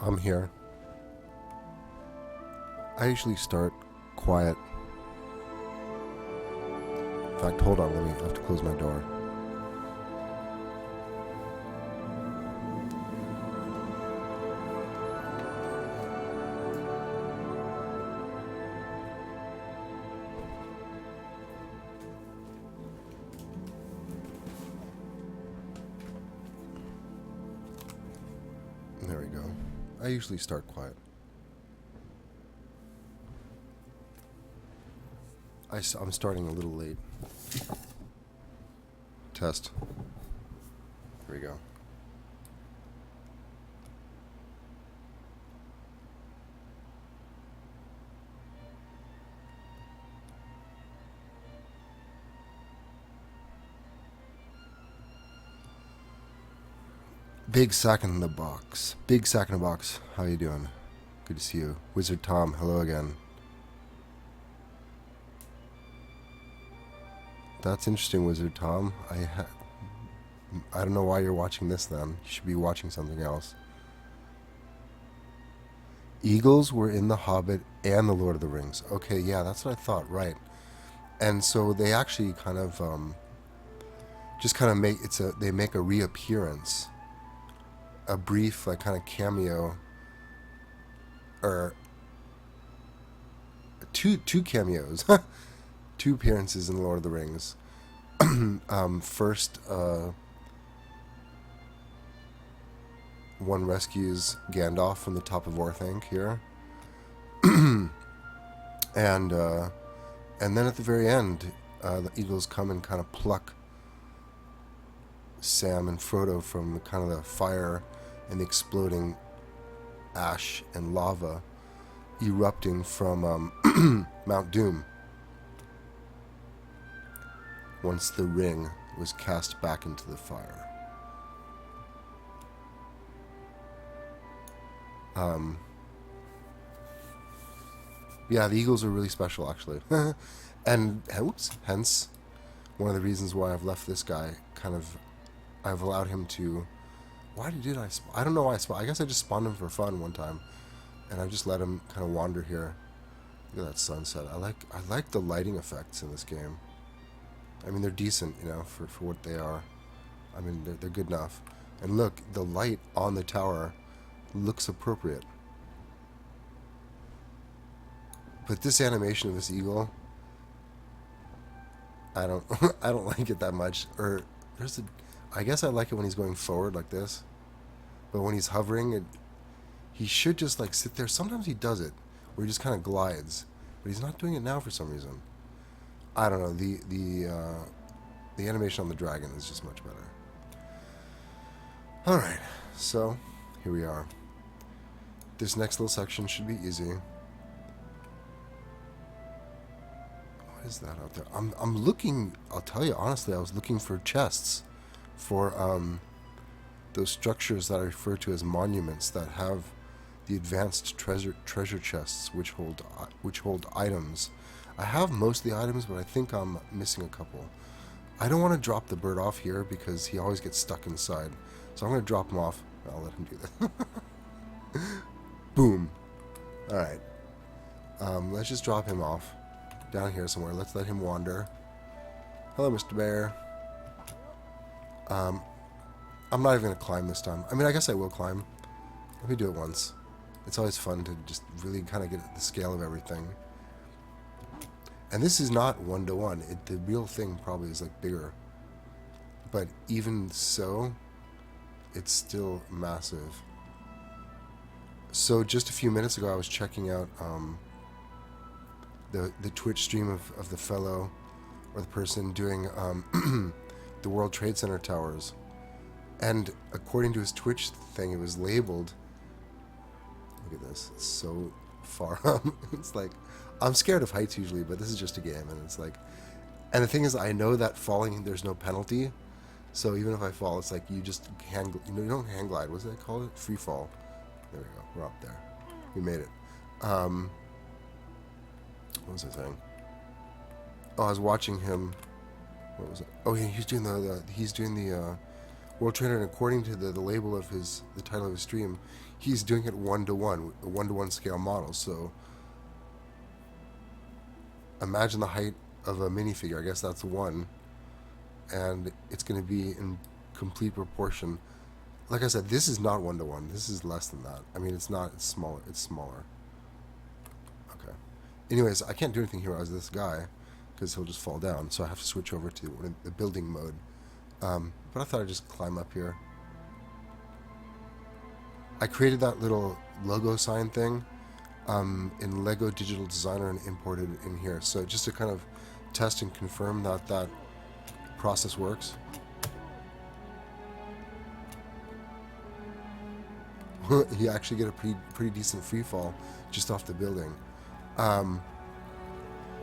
I'm here. I usually start quiet. In fact, hold on, I have to close my door. There we go. I usually start quiet. I'm starting a little late. Test. Here we go. Big sack in the box. Big sack in the box. How you doing? Good to see you. Wizard Tom, hello again. That's interesting, Wizard Tom. I don't know why you're watching this then. You should be watching something else. Eagles were in The Hobbit and The Lord of the Rings. Okay, yeah, that's what I thought, right. And so they actually kind of they make a reappearance. A brief like kind of cameo or two cameos. Two appearances in Lord of the Rings. First, one rescues Gandalf from the top of Orthanc here, and then at the very end, the Eagles come and kind of pluck Sam and Frodo from the kind of the fire and the exploding ash and lava erupting from Mount Doom. Once the ring was cast back into the fire. Yeah, the Eagles are really special, actually. And, hence, one of the reasons why I've left this guy, I've allowed him to... Why did I... I don't know why I guess I just spawned him for fun one time. And I just let him kind of wander here. Look at that sunset. I like the lighting effects in this game. I mean, they're decent, you know, for what they are. I mean, they're good enough. And look, the light on the tower looks appropriate. But this animation of this eagle, I don't I don't like it that much. Or I guess I like it when he's going forward like this. But when he's hovering, he should just like sit there. Sometimes he does it, where he just kind of glides. But he's not doing it now for some reason. I don't know, the animation on the dragon is just much better. Alright, so here we are. This next little section should be easy. What is that out there? I'm looking, I'll tell you honestly, I was looking for chests for those structures that I refer to as monuments that have the advanced treasure chests which hold items. I have most of the items, but I think I'm missing a couple. I don't want to drop the bird off here because he always gets stuck inside. So I'm going to drop him off. I'll let him do that. Boom. Alright. Let's just drop him off down here somewhere. Let's let him wander. Hello, Mr. Bear. I'm not even going to climb this time. I mean, I guess I will climb. Let me do it once. It's always fun to just really kind of get the scale of everything. And this is not one-to-one. The real thing probably is like bigger. But even so, it's still massive. So just a few minutes ago I was checking out the Twitch stream of the fellow, or the person doing the World Trade Center towers. And according to his Twitch thing, it was labeled... Look at this. It's so far up. It's like... I'm scared of heights usually, but this is just a game, and it's like... And the thing is, I know that falling, there's no penalty, so even if I fall, it's like you just you don't hang glide. What's that called? Free fall. There we go. We're up there. We made it. What was I saying? Oh, I was watching him. What was it? Oh, yeah, he's doing the World Trainer, and according to the label of the title of his stream, he's doing it 1-to-1, a 1-to-1 scale model. So imagine the height of a minifigure. I guess that's 1, and it's going to be in complete proportion. Like I said, this is not 1-to-1. This is less than that. I mean, it's not. It's smaller. It's smaller. Okay. Anyways, I can't do anything here as this guy because he'll just fall down. So I have to switch over to the building mode. But I thought I'd just climb up here. I created that little logo sign thing in Lego Digital Designer and imported it in here. So just to kind of test and confirm that that process works. You actually get a pretty decent free fall just off the building.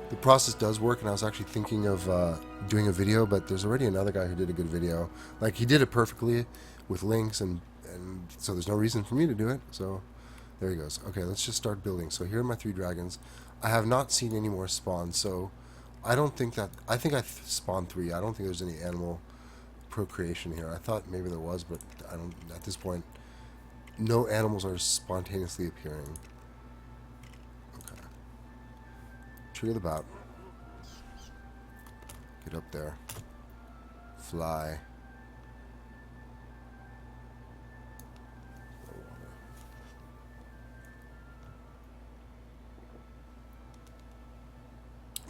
The process does work, and I was actually thinking of doing a video, but there's already another guy who did a good video. Like, he did it perfectly with links, and so there's no reason for me to do it. So there he goes. Okay, let's just start building. So here are my 3 dragons. I have not seen any more spawn, so I don't think that... I think I spawned 3. I don't think there's any animal procreation here. I thought maybe there was, but I don't... At this point, no animals are spontaneously appearing. Okay. Trigger the bat. Get up there. Fly.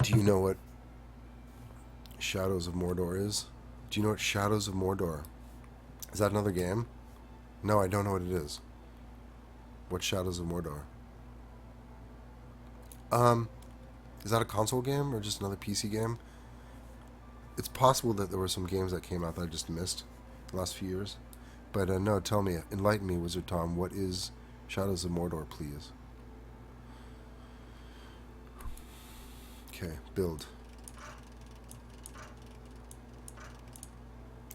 Do you know what Shadows of Mordor is? Do you know what Shadows of Mordor? Is that another game? No, I don't know what it is. What's Shadows of Mordor? Is that a console game or just another PC game? It's possible that there were some games that came out that I just missed in the last few years. But no, tell me, enlighten me, Wizard Tom, what is Shadows of Mordor, please? Okay, build.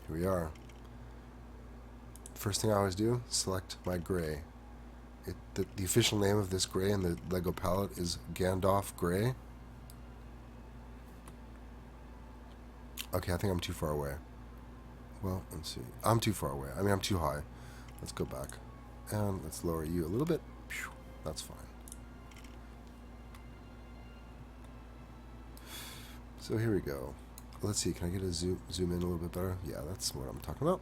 Here we are. First thing I always do, select my gray. The official name of this gray in the Lego palette is Gandalf Gray. Okay, I think I'm too far away. Well, let's see. I'm too far away. I mean, I'm too high. Let's go back. And let's lower you a little bit. That's fine. So here we go. Let's see, can I get a zoom in a little bit better? Yeah, that's what I'm talking about.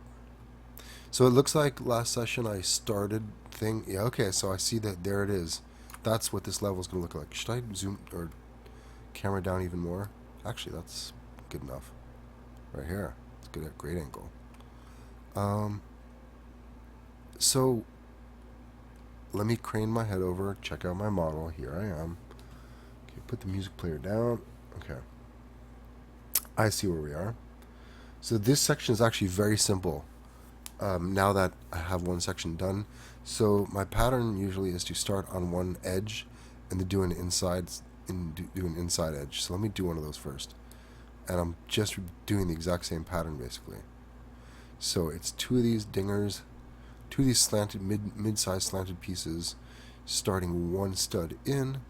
So it looks like last session I started thing. Yeah, okay, so I see that there it is. That's what this level is going to look like. Should I zoom or camera down even more? Actually, that's good enough. Right here. It's good at great angle. So let me crane my head over, check out my model. Here I am. Okay, put the music player down. Okay. I see where we are. So this section is actually very simple. Now that I have one section done, so my pattern usually is to start on one edge and then do an inside edge. So let me do one of those first, and I'm just doing the exact same pattern basically. So it's 2 of these dingers, 2 of these slanted mid-sized slanted pieces, starting 1 stud in,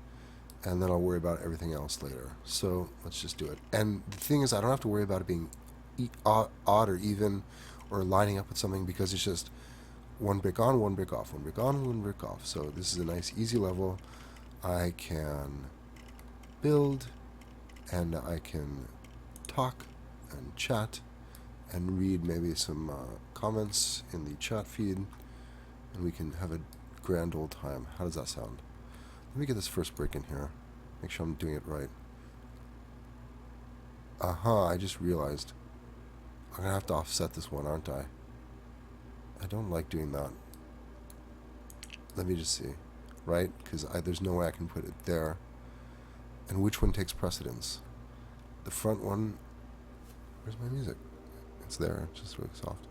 and then I'll worry about everything else later. So let's just do it. And the thing is, I don't have to worry about it being odd or even or lining up with something, because it's just 1 brick on, 1 brick off, 1 brick on, 1 brick off. So this is a nice easy level. I can build, and I can talk and chat and read maybe some comments in the chat feed, and we can have a grand old time. How does that sound? Let me get this first brick in here. Make sure I'm doing it right. I just realized I'm going to have to offset this one, aren't I? I don't like doing that. Let me just see. Right? Because there's no way I can put it there. And which one takes precedence? The front one... Where's my music? It's there. It's just really soft.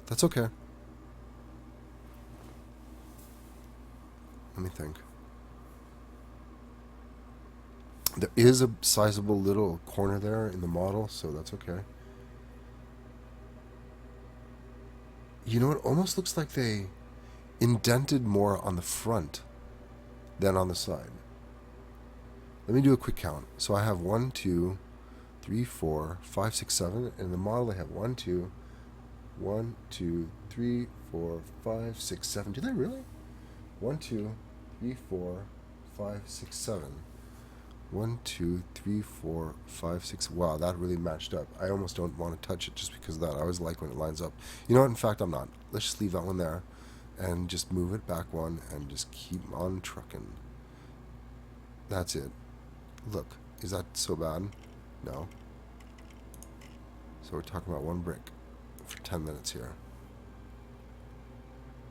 That's okay. Let me think. There is a sizable little corner there in the model, so that's okay. You know, it almost looks like they indented more on the front than on the side. Let me do a quick count. So I have 1, 2, 3, 4, 5, 6, 7. And in the model they have 1, 2, 1, 2, 3, 4, 5, 6, 7. Do they really? 1, 2, 3, 4, 5, 6, 7. 1, 2, 3, 4, 5, 6. Wow, that really matched up. I almost don't want to touch it just because of that. I always like when it lines up. You know what? In fact, I'm not. Let's just leave that one there and just move it back one and just keep on trucking. That's it. Look, is that so bad? No. So we're talking about one brick for 10 minutes here.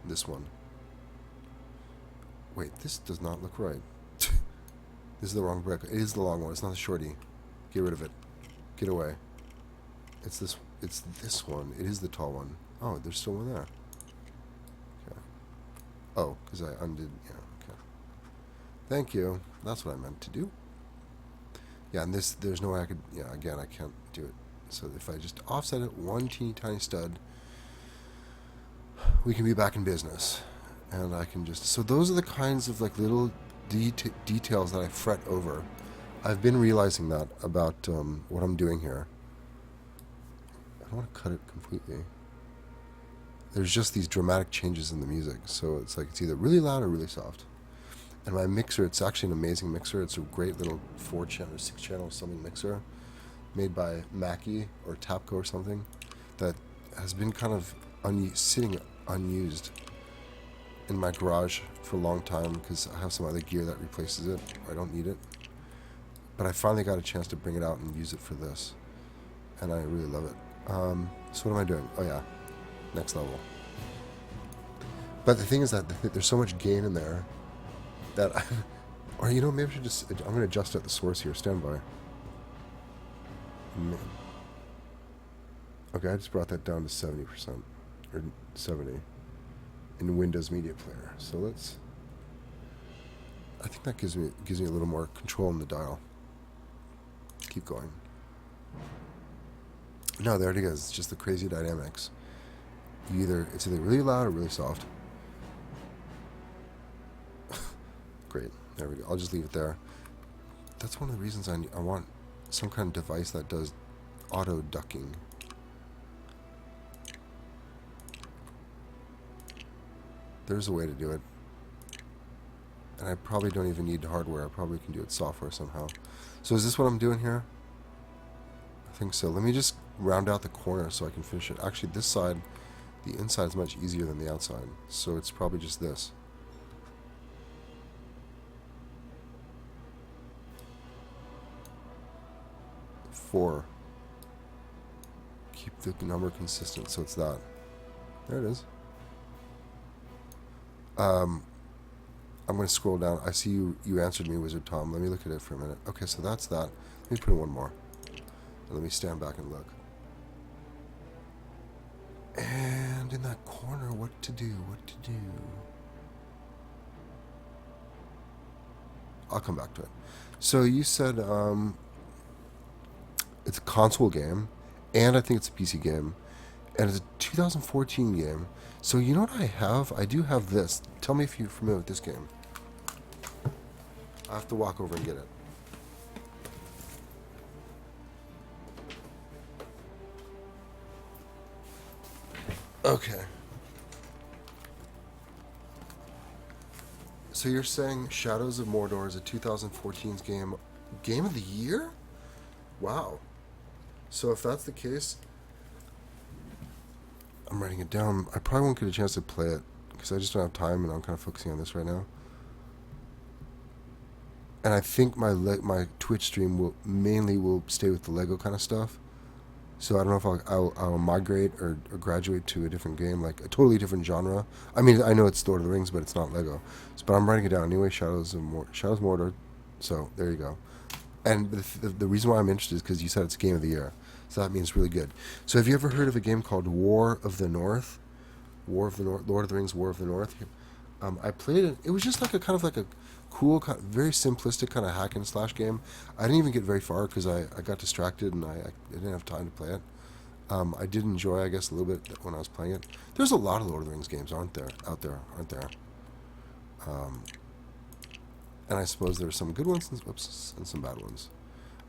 This one. Wait, this does not look right. This is the wrong brick. It is the long one. It's not the shorty. Get rid of it. Get away. It's this one. It is the tall one. Oh, there's still one there. Okay. Oh, because I undid. Yeah, okay. Thank you. That's what I meant to do. Yeah, and this, there's no way I could, yeah, again, I can't do it. So if I just offset it one teeny tiny stud, we can be back in business. And I can just, so those are the kinds of like little details that I fret over. I've been realizing that about what I'm doing here. I don't want to cut it completely. There's just these dramatic changes in the music. So it's like it's either really loud or really soft. And my mixer, it's actually an amazing mixer. It's a great little 4-channel or 6-channel something mixer made by Mackie or Tapco or something that has been kind of sitting unused in my garage for a long time because I have some other gear that replaces it. I don't need it. But I finally got a chance to bring it out and use it for this. And I really love it. So what am I doing? Oh yeah, next level. But the thing is that there's so much gain in there that or you know, maybe I should just, I'm going to adjust at the source here. Stand by. Man. Okay, I just brought that down to 70%. Or 70. In Windows Media Player. So let's, I think that gives me a little more control in the dial. Keep going. No, there it is. It's just the crazy dynamics. It's either really loud or really soft. Great. There we go. I'll just leave it there. That's one of the reasons I want some kind of device that does auto ducking. There's a way to do it. And I probably don't even need hardware. I probably can do it software somehow. So is this what I'm doing here? I think so. Let me just round out the corner so I can finish it. Actually, this side, the inside is much easier than the outside. So it's probably just this. Four. Keep the number consistent, so it's that. There it is. I'm going to scroll down. I see you answered me, Wizard Tom. Let me look at it for a minute. Okay, so that's that. Let me put in one more. And let me stand back and look. And in that corner, what to do? I'll come back to it. So you said it's a console game, and I think it's a PC game, and it's a 2014 game. So you know what I have? I do have this. Tell me if you're familiar with this game. I have to walk over and get it. Okay. So you're saying Shadows of Mordor is a 2014's game of the year? Wow. So if that's the case, I'm writing it down. I probably won't get a chance to play it because I just don't have time, and I'm kind of focusing on this right now. And I think my Twitch stream will mainly stay with the Lego kind of stuff. So I don't know if I'll migrate or graduate to a different game, like a totally different genre. I mean, I know it's Lord of the Rings, but it's not Lego. But I'm writing it down anyway. Shadows of Mordor. So there you go. And the reason why I'm interested is because you said it's Game of the Year. So that means really good. So have you ever heard of a game called War of the North? Lord of the Rings, War of the North. I played it. It was just like a kind of like a cool, very simplistic kind of hack and slash game. I didn't even get very far because I got distracted and I didn't have time to play it. I did enjoy, I guess, a little bit when I was playing it. There's a lot of Lord of the Rings games, aren't there? And I suppose there are some good ones and some bad ones.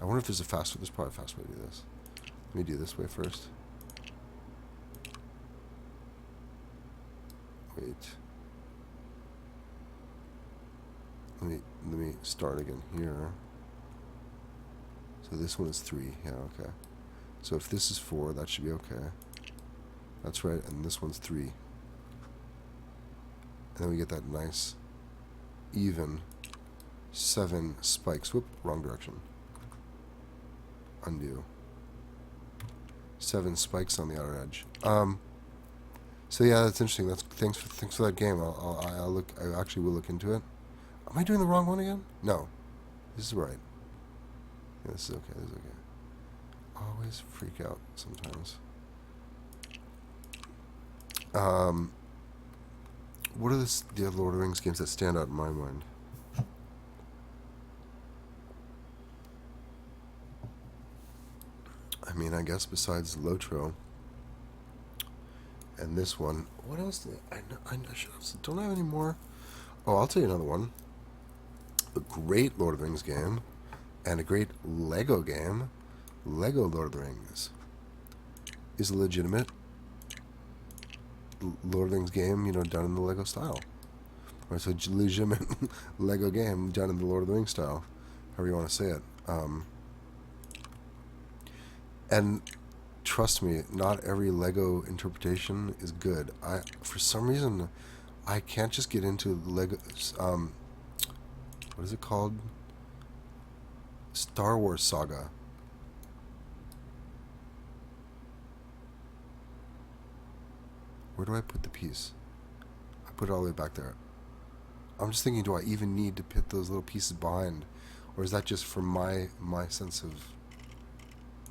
I wonder if there's a faster... There's probably a faster way to do this. Let me do this way first. Wait. Let me start again here. So this one is 3. Yeah, okay. So if this is 4, that should be okay. That's right, and this one's 3. And then we get that nice, even 7 spikes. Whoop, wrong direction. Undo. 7 spikes on the outer edge. So yeah, that's interesting. That's thanks for that game. I'll look. I actually will look into it. Am I doing the wrong one again? No, this is right. Yeah, this is okay. This is okay. Always freak out sometimes. What are the Lord of the Rings games that stand out in my mind? I mean, I guess besides Lotro and this one, what else? I should have. Don't I have any more? Oh, I'll tell you another one. A great Lord of the Rings game and a great Lego game. Lego Lord of the Rings is a legitimate Lord of the Rings game, you know, done in the Lego style. Or it's a legitimate Lego game done in the Lord of the Rings style, however you want to say it. And trust me, not every Lego interpretation is good. For some reason, I can't just get into Lego. What is it called? Star Wars Saga. Where do I put the piece? I put it all the way back there. I'm just thinking, do I even need to put those little pieces behind? Or is that just for my sense of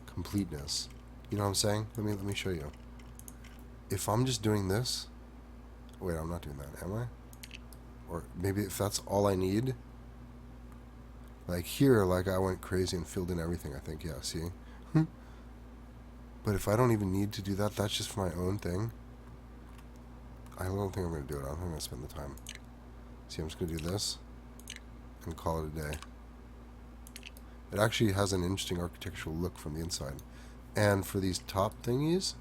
completeness? You know what I'm saying? Let me show you. If I'm just doing this... Wait, I'm not doing that, am I? Or maybe if that's all I need... Like here, like I went crazy and filled in everything, I think. Yeah, see? But if I don't even need to do that, that's just for my own thing. I don't think I'm going to do it. I don't think I'm going to spend the time. See, I'm just going to do this and call it a day. It actually has an interesting architectural look from the inside. And for these top thingies,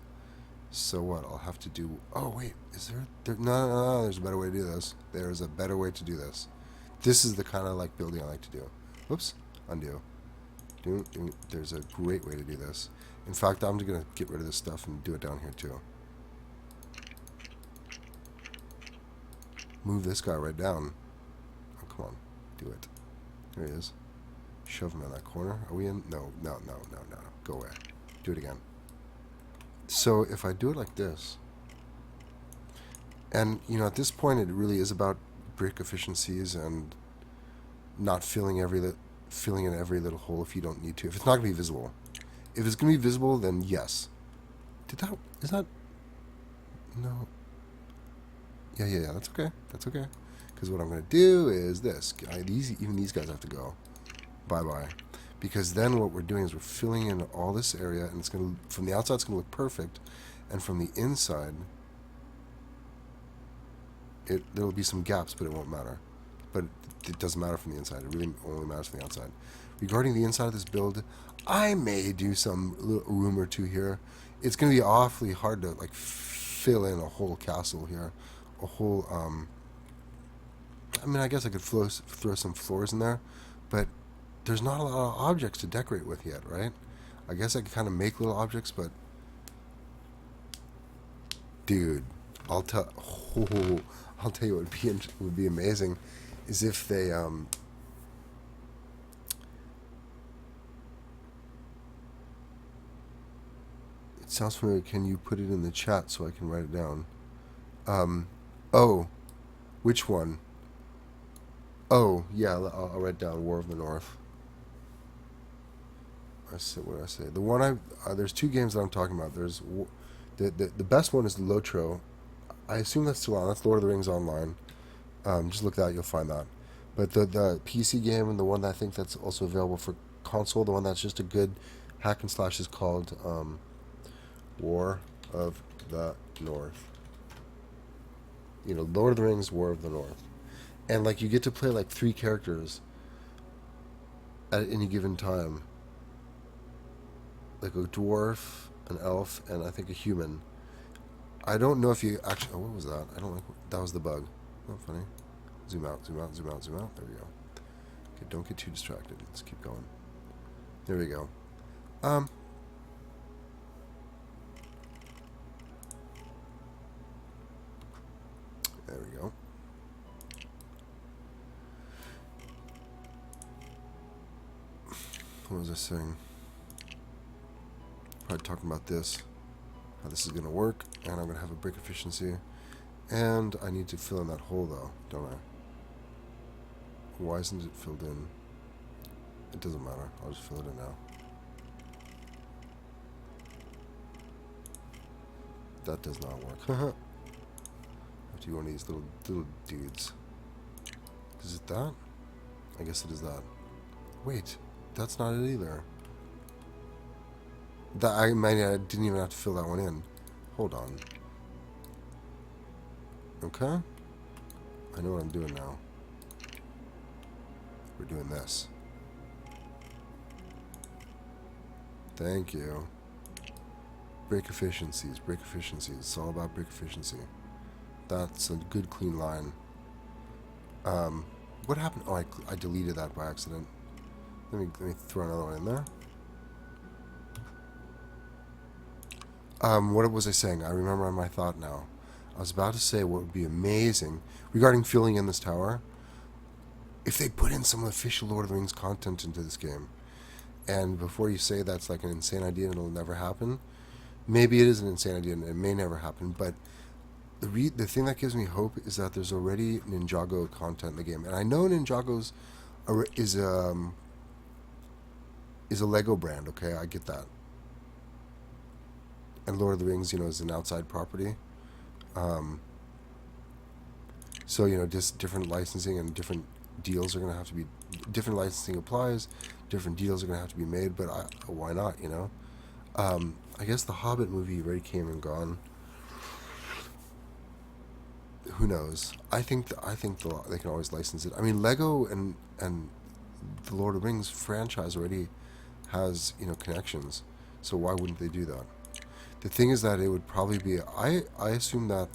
so what? I'll have to do... Oh, wait. Is there... No, there's a better way to do this. There's a better way to do this. This is the kind of like building I like to do. Whoops. Undo. There's a great way to do this. In fact, I'm just going to get rid of this stuff and do it down here too. Move this guy right down. Oh, come on. Do it. There he is. Shove him in that corner. Are we in? No. Go away. Do it again. So if I do it like this, and you know, at this point it really is about brick efficiencies and not filling in every little hole if you don't need to. If it's not going to be visible. If it's going to be visible, then yes. Is that? No. Yeah, that's okay. That's okay. Because what I'm going to do is this. Even these guys have to go. Bye-bye. Because then what we're doing is we're filling in all this area, and it's going to, from the outside it's going to look perfect, and from the inside, there will be some gaps, but it won't matter. But it doesn't matter from the inside. It really only matters from the outside. Regarding the inside of this build, I may do some little room or two here. It's going to be awfully hard to like fill in a whole castle here. A whole, I mean, I guess I could throw some floors in there, but there's not a lot of objects to decorate with yet, right? I guess I could kind of make little objects, but dude, I'll tell you what would be amazing is if they it sounds familiar. Can you put it in the chat so I can write it down? Oh, which one? Oh, yeah, I'll write down War of the North. What did I say? The one there's two games that I'm talking about. There's the best one is Lotro. I assume that's still on. That's Lord of the Rings Online. Just look that, you'll find that. But the PC game and the one that I think that's also available for console, the one that's just a good hack and slash is called War of the North. You know, Lord of the Rings, War of the North. And like you get to play like 3 characters at any given time. like a dwarf, an elf, and I think a human. I don't know if you actually... Oh, what was that? I don't like... That was the bug. Not funny. Zoom out, zoom out, zoom out, zoom out. There we go. Okay, don't get too distracted. Let's keep going. There we go. There we go. What was I saying? Probably talking about this. How this is going to work. And I'm going to have a brick efficiency. And I need to fill in that hole though, don't I? Why isn't it filled in? It doesn't matter. I'll just fill it in now. That does not work. I have to do one of these little dudes. Is it that? I guess it is that. Wait, that's not it either. That I didn't even have to fill that one in. Hold on. Okay. I know what I'm doing now. We're doing this. Thank you. Break efficiencies, break efficiencies. It's all about break efficiency. That's a good clean line. What happened? Oh, I deleted that by accident. Let me throw another one in there. What was I saying? I remember my thought now. I was about to say what would be amazing regarding filling in this tower. If they put in some official Lord of the Rings content into this game. And before you say that's like an insane idea and it'll never happen, maybe it is an insane idea and it may never happen, but the thing that gives me hope is that there's already Ninjago content in the game. And I know Ninjago's is a Lego brand, okay? I get that. And Lord of the Rings, is an outside property. So, just different licensing and different deals are going to have to be... Different licensing applies, different deals are going to have to be made, but why not, I guess the Hobbit movie already came and gone. Who knows? I think they can always license it. I mean, Lego and the Lord of the Rings franchise already has, connections. So why wouldn't they do that? The thing is that it would probably be... I assume that...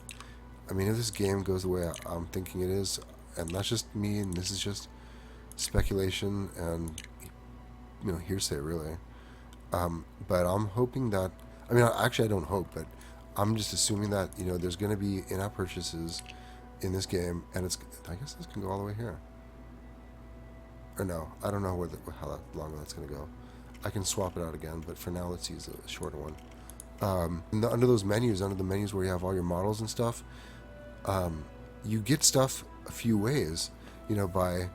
I mean, if this game goes the way I'm thinking it is, and that's just me, and this is just speculation and, hearsay, really. But I'm hoping that... I mean, actually, I don't hope, but I'm just assuming that, there's going to be in-app purchases in this game, and it's... I guess this can go all the way here. Or no, I don't know how long that's going to go. I can swap it out again, but for now, let's use a shorter one. Under those menus, under the menus where you have all your models and stuff, you get stuff a few ways, by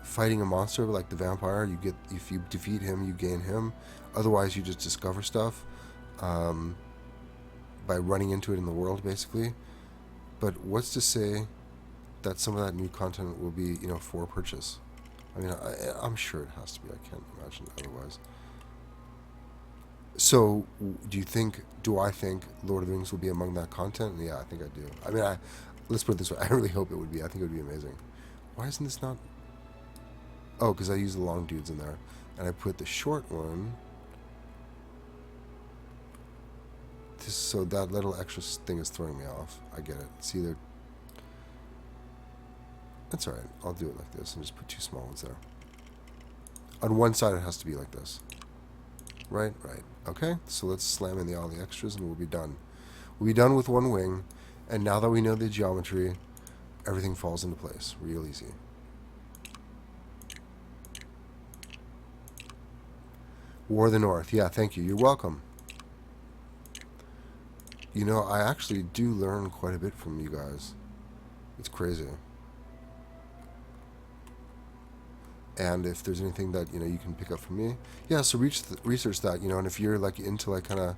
fighting a monster like the vampire. You get, if you defeat him, you gain him. Otherwise, you just discover stuff by running into it in the world, basically. But what's to say that some of that new content will be, for purchase? I mean, I'm sure it has to be. I can't imagine otherwise. So, do I think Lord of the Rings will be among that content? Yeah, I think I do. I mean, let's put it this way. I really hope it would be. I think it would be amazing. Why isn't this not... Oh, because I use the long dudes in there. And I put the short one... So that little extra thing is throwing me off. I get it. It's either... That's alright. I'll do it like this and just put two small ones there. On one side it has to be like this. Right? Right. Okay, so let's slam in all the extras and we'll be done. We'll be done with one wing, and now that we know the geometry, everything falls into place real easy. War of the North. Yeah, thank you. You're welcome. I actually do learn quite a bit from you guys. It's crazy. And if there's anything that, you can pick up from me, yeah, so research that, and if you're, into, kind of,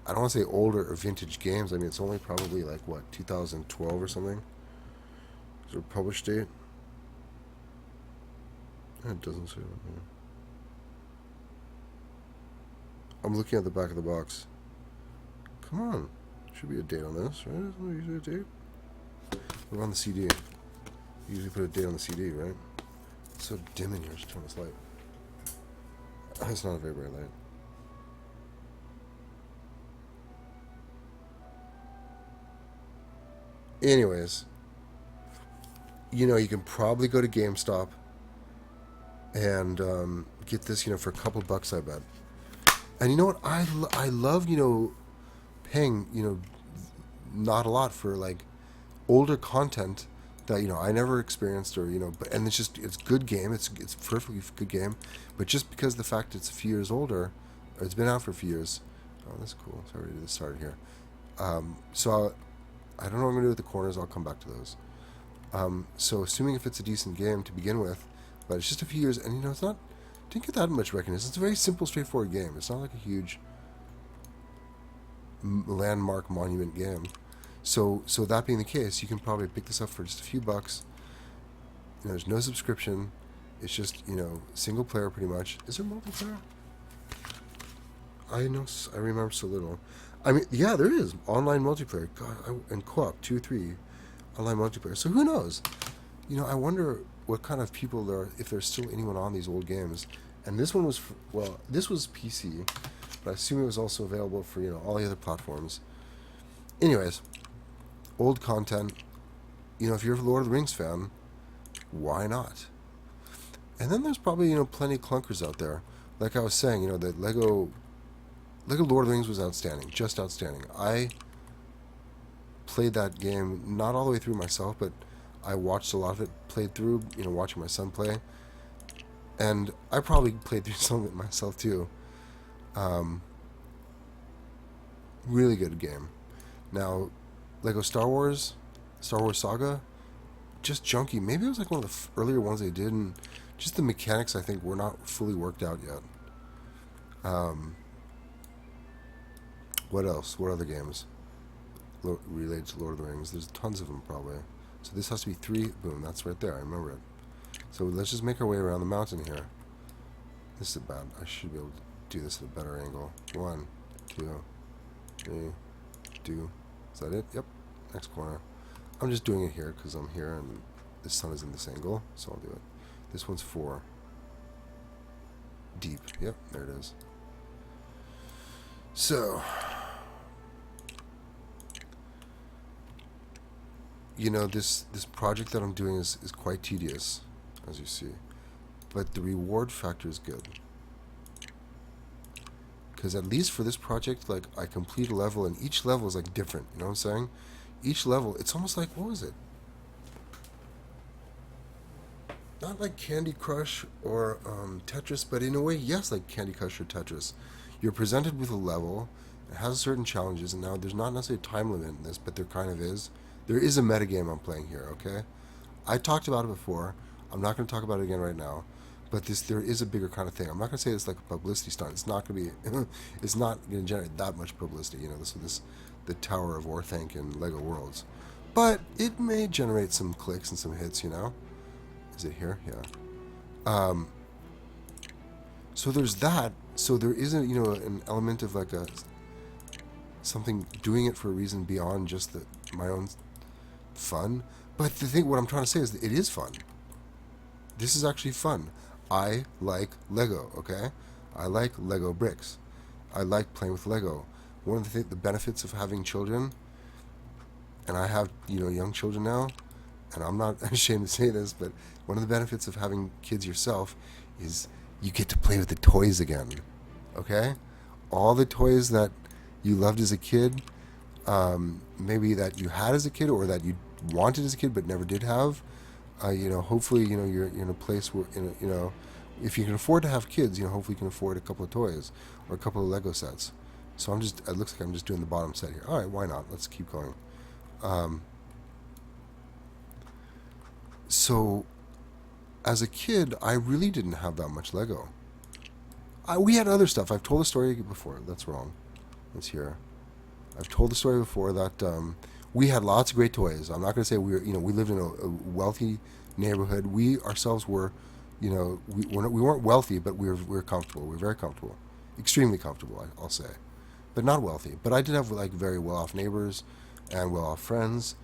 I don't want to say older or vintage games. I mean, it's only probably, 2012 or something? Is there a published date? It doesn't say it here. I'm looking at the back of the box. Come on. Should be a date on this, right? Isn't there usually a date? We're on the CD. You usually put a date on the CD, right? It's so dim in here. Just turn this light. It's not a very bright light. Anyways, you can probably go to GameStop and get this, for a couple bucks, I bet. And you know what? I love, paying, not a lot for like older content that I never experienced, or but and it's good game. It's perfectly good game, but just because the fact it's a few years older, or it's been out for a few years. Oh, that's cool. So I already just started here. So I don't know what I'm gonna do with the corners. I'll come back to those. So assuming if it's a decent game to begin with, but it's just a few years, and it's not didn't get that much recognition. It's a very simple, straightforward game. It's not like a huge landmark monument game. So that being the case, you can probably pick this up for just a few bucks. There's no subscription. It's just single player pretty much. Is there multiplayer? I remember so little. I mean, yeah, there is online multiplayer. God, and co-op 2-3 online multiplayer. So who knows? I wonder what kind of people there are, if there's still anyone on these old games. And this one was this was PC, but I assume it was also available for all the other platforms. Anyways, old content. If you're a Lord of the Rings fan, why not? And then there's probably plenty of clunkers out there. Like I was saying, the Lego Lord of the Rings was outstanding, just outstanding. I played that game not all the way through myself, but I watched a lot of it, played through, watching my son play. And I probably played through some of it myself too. Really good game. Now, Lego Star Wars Saga, just junky. Maybe it was like one of the earlier ones they did, and just the mechanics I think were not fully worked out yet. What else? What other games related to Lord of the Rings? There's tons of them probably. So this has to be 3. Boom, that's right there. I remember it. So let's just make our way around the mountain here. This is bad. I should be able to do this at a better angle. 1, 2, 3, 2. Is that it? Yep. Next corner. I'm just doing it here because I'm here and the sun is in this angle, so I'll do it. This one's 4. Deep. Yep, there it is. So, this project that I'm doing is quite tedious, as you see. But the reward factor is good. Because at least for this project, like, I complete a level, and each level is, like, different. You know what I'm saying? Each level, it's almost like, what was it? Not like Candy Crush or Tetris, but in a way, yes, like Candy Crush or Tetris. You're presented with a level, it has certain challenges, and now there's not necessarily a time limit in this, but there kind of is. There is a metagame I'm playing here, okay? I talked about it before. I'm not going to talk about it again right now. But there is a bigger kind of thing. I'm not going to say it's like a publicity stunt. It's not going to be, it's not going to generate that much publicity. The Tower of Orthanc and Lego Worlds. But it may generate some clicks and some hits, Is it here? Yeah. So there's that. So there is an element of like something doing it for a reason beyond just my own fun. But what I'm trying to say is that it is fun. This is actually fun. I like Lego, okay? I like Lego bricks. I like playing with Lego. One of the benefits of having children, and I have, young children now, and I'm not ashamed to say this, but one of the benefits of having kids yourself is you get to play with the toys again, okay? All the toys that you loved as a kid, maybe that you had as a kid or that you wanted as a kid but never did have, hopefully, you're in a place where, if you can afford to have kids, hopefully you can afford a couple of toys or a couple of Lego sets. So it looks like I'm just doing the bottom set here. All right, why not? Let's keep going. So, as a kid, I really didn't have that much Lego. We had other stuff. I've told the story before. That's wrong. It's here. I've told the story before that we had lots of great toys. I'm not going to say we lived in a wealthy neighborhood. We ourselves were, we weren't wealthy, but we were comfortable. We were very comfortable, extremely comfortable, I'll say, but not wealthy. But I did have like very well-off neighbors and well-off friends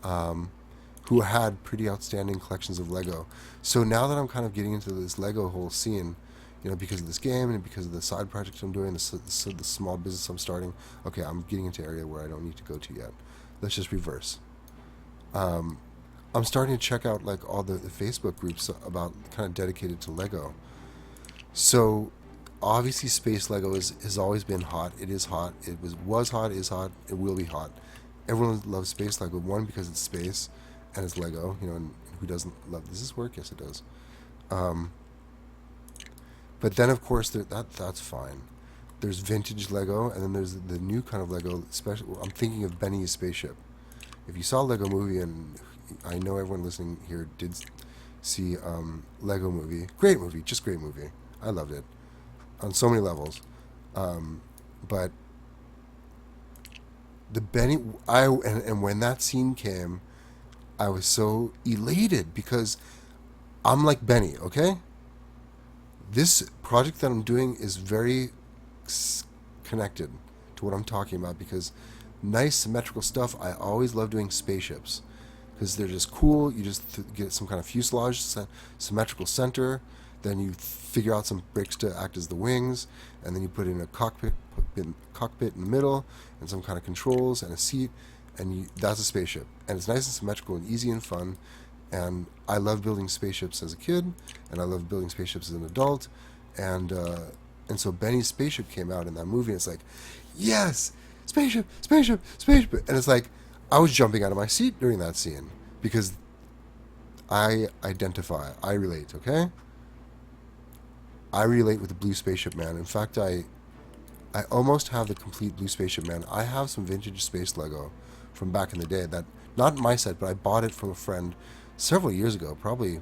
who had pretty outstanding collections of Lego. So now that I'm kind of getting into this Lego whole scene, because of this game and because of the side project I'm doing, the small business I'm starting. Okay, I'm getting into an area where I don't need to go to yet. Let's just reverse. I'm starting to check out like all the Facebook groups about kind of dedicated to Lego. So obviously space Lego has always been hot. It is hot. It was hot, is hot, it will be hot. Everyone loves space Lego, one because it's space and it's Lego, and who doesn't love, does this work? Yes it does. But then of course that's fine. There's vintage Lego, and then there's the new kind of Lego, special. I'm thinking of Benny's spaceship. If you saw Lego Movie, and I know everyone listening here did see Lego Movie, great movie, just great movie. I loved it on so many levels. But the Benny, and when that scene came, I was so elated because I'm like Benny, okay? This project that I'm doing is very connected to what I'm talking about because nice symmetrical stuff. I always love doing spaceships because they're just cool. You just get some kind of fuselage, symmetrical center. Then you figure out some bricks to act as the wings, and then you put in a cockpit in the middle, and some kind of controls and a seat, and that's a spaceship. And it's nice and symmetrical and easy and fun. And I love building spaceships as a kid, and I love building spaceships as an adult. And so Benny's spaceship came out in that movie, and it's like, yes, spaceship, spaceship, spaceship. And it's like, I was jumping out of my seat during that scene because I identify, I relate, okay? I relate with the blue spaceship man. In fact, I almost have the complete blue spaceship man. I have some vintage space Lego from back in the day that, not my set, but I bought it from a friend several years ago, probably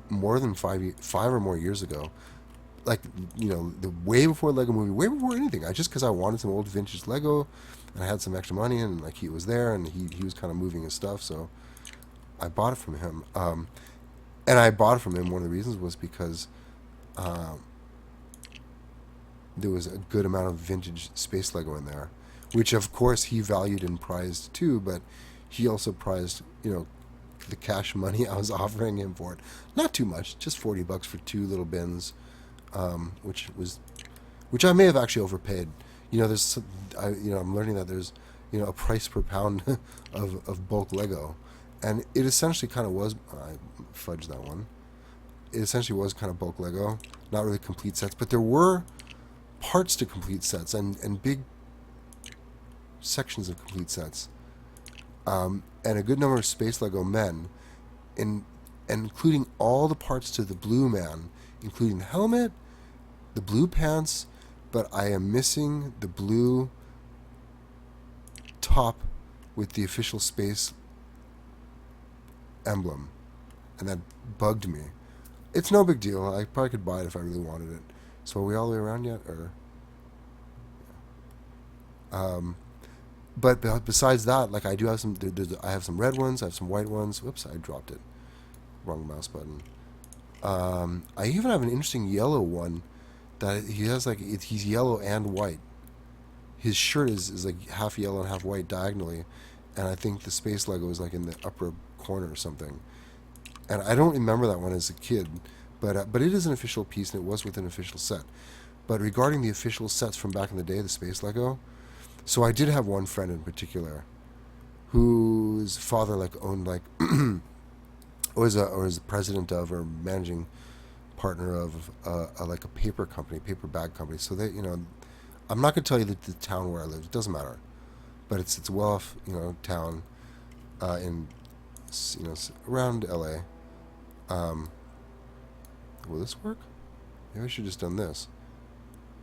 more than 5 or more years ago. Like, the way before Lego Movie, way before anything. Because I wanted some old vintage Lego, and I had some extra money, and like he was there, and he was kind of moving his stuff, so I bought it from him. And I bought it from him. One of the reasons was because there was a good amount of vintage space Lego in there, which of course he valued and prized too, but he also prized, the cash money I was offering him for it. Not too much, just $40 for 2 little bins, which I may have actually overpaid. I'm learning that there's, a price per pound of bulk Lego, and it essentially kind of was. I fudged that one. It essentially was kind of bulk Lego, not really complete sets, but there were parts to complete sets and big sections of complete sets. And a good number of space Lego men, and including all the parts to the blue man, including the helmet, the blue pants, but I am missing the blue top with the official space emblem, and that bugged me. It's no big deal. I probably could buy it if I really wanted it. So are we all the way around yet, or? But besides that, like I do have some. I have some red ones. I have some white ones. Whoops, I dropped it. Wrong mouse button. I even have an interesting yellow one that he has. Like he's yellow and white. His shirt is like half yellow and half white diagonally, and I think the space Lego is like in the upper corner or something. And I don't remember that one as a kid, but it is an official piece, and it was with an official set. But regarding the official sets from back in the day, the space Lego. So I did have one friend in particular, whose father owned was the president of or managing partner of a paper company, paper bag company. So they, I'm not going to tell you the town where I lived. It doesn't matter, but it's a well-off town in around LA. Will this work? Maybe I should have just done this,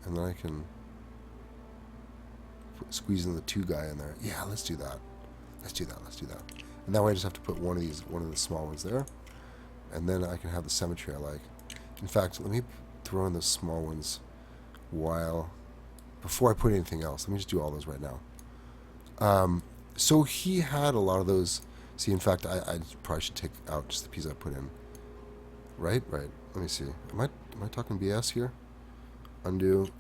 and then I can squeeze in the 2 guy in there. Yeah, let's do that. Let's do that. And that way I just have to put one of the small ones there, and then I can have the symmetry I like. In fact, let me throw in the small ones before I put anything else. Let me just do all those right now. So he had a lot of those. See, in fact, I probably should take out just the piece I put in. Right. Let me see. Am I talking BS here? Undo.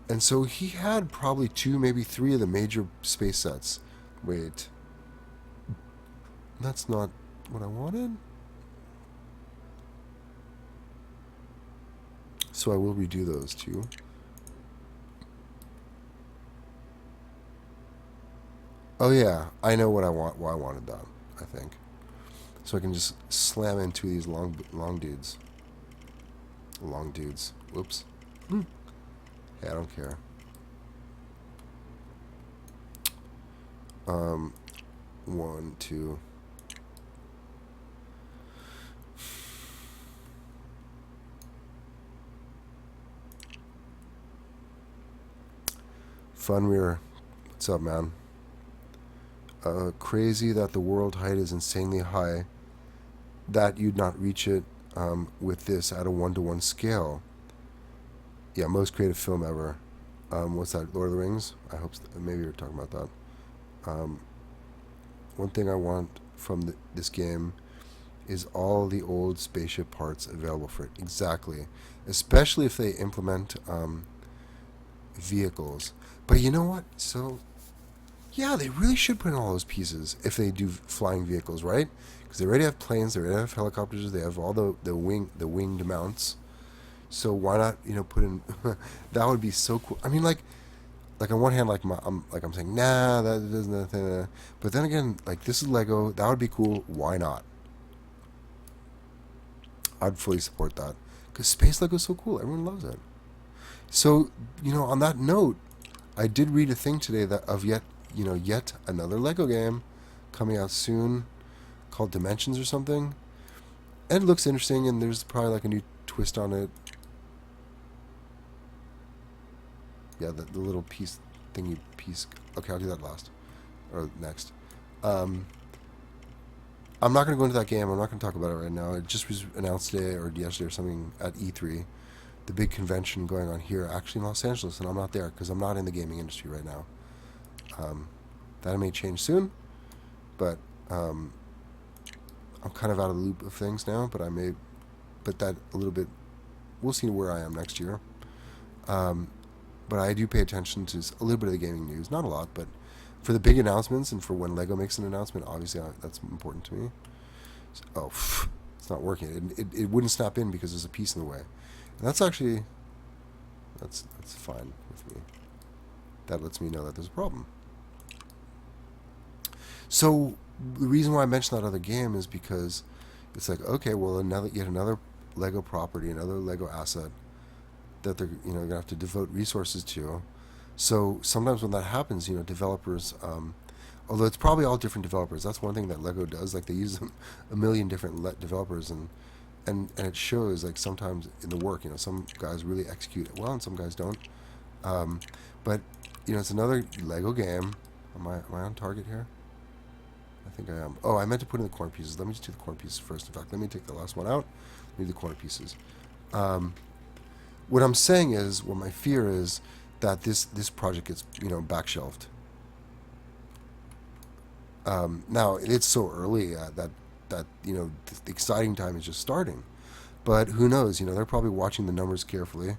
And so he had probably 2, maybe 3 of the major space sets. Wait. That's not what I wanted? So I will redo those too. Oh yeah, I know what I want. Why I wanted that. I think so. I can just slam into these long dudes. Long dudes. Whoops. Hey, I don't care. One, two. Funrear, what's up, man? Crazy that the world height is insanely high. That you'd not reach it with this at a 1-to-1 scale. Yeah, most creative film ever. What's that? Lord of the Rings? I hope maybe you're talking about that. One thing I want from this game is all the old spaceship parts available for it. Exactly. Especially if they implement vehicles. But you know what? So, yeah, they really should put in all those pieces if they do flying vehicles, right? Because they already have planes, they already have helicopters, they have all the winged mounts. So why not, put in? That would be so cool. I mean, like on one hand, I'm saying, nah, that doesn't nothing. But then again, like, this is Lego. That would be cool. Why not? I'd fully support that because space Lego is so cool. Everyone loves it. So, on that note, I did read a thing today that of yet another Lego game coming out soon called Dimensions or something. And it looks interesting, and there's probably like a new twist on it. Yeah, the little piece. Okay, I'll do that last or next. I'm not going to go into that game. I'm not going to talk about it right now. It just was announced today or yesterday or something at E3, the big convention going on here, actually in Los Angeles, and I'm not there because I'm not in the gaming industry right now. That may change soon, but I'm kind of out of the loop of things now. But that a little bit. We'll see where I am next year. But I do pay attention to a little bit of the gaming news, not a lot, but for the big announcements and for when Lego makes an announcement, obviously that's important to me. So, it's not working. It wouldn't snap in because there's a piece in the way, and that's actually that's fine with me. That lets me know that there's a problem. So the reason why I mentioned that other game is because it's like, okay, well, yet another Lego property, another Lego asset that they're gonna have to devote resources to. So sometimes when that happens, developers, although it's probably all different developers. That's one thing that Lego does. Like, they use a million different developers, and it shows. Like, sometimes in the work, some guys really execute it well, and some guys don't. But it's another Lego game. Am I on target here? I think I am. Oh, I meant to put in the corner pieces. Let me just do the corner pieces first. In fact, let me take the last one out. Leave the corner pieces. What I'm saying is, my fear is that this project gets backshelved. Now it's so early that the exciting time is just starting, but who knows? They're probably watching the numbers carefully.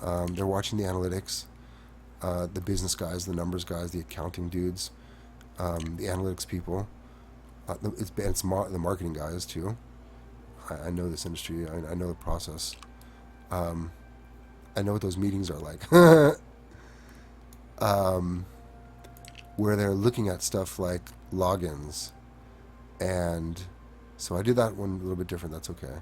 They're watching the analytics, the business guys, the numbers guys, the accounting dudes, the analytics people. It's the marketing guys too. I know this industry. I know the process. I know what those meetings are like. Where they're looking at stuff like logins, and so I did that one a little bit different. That's okay.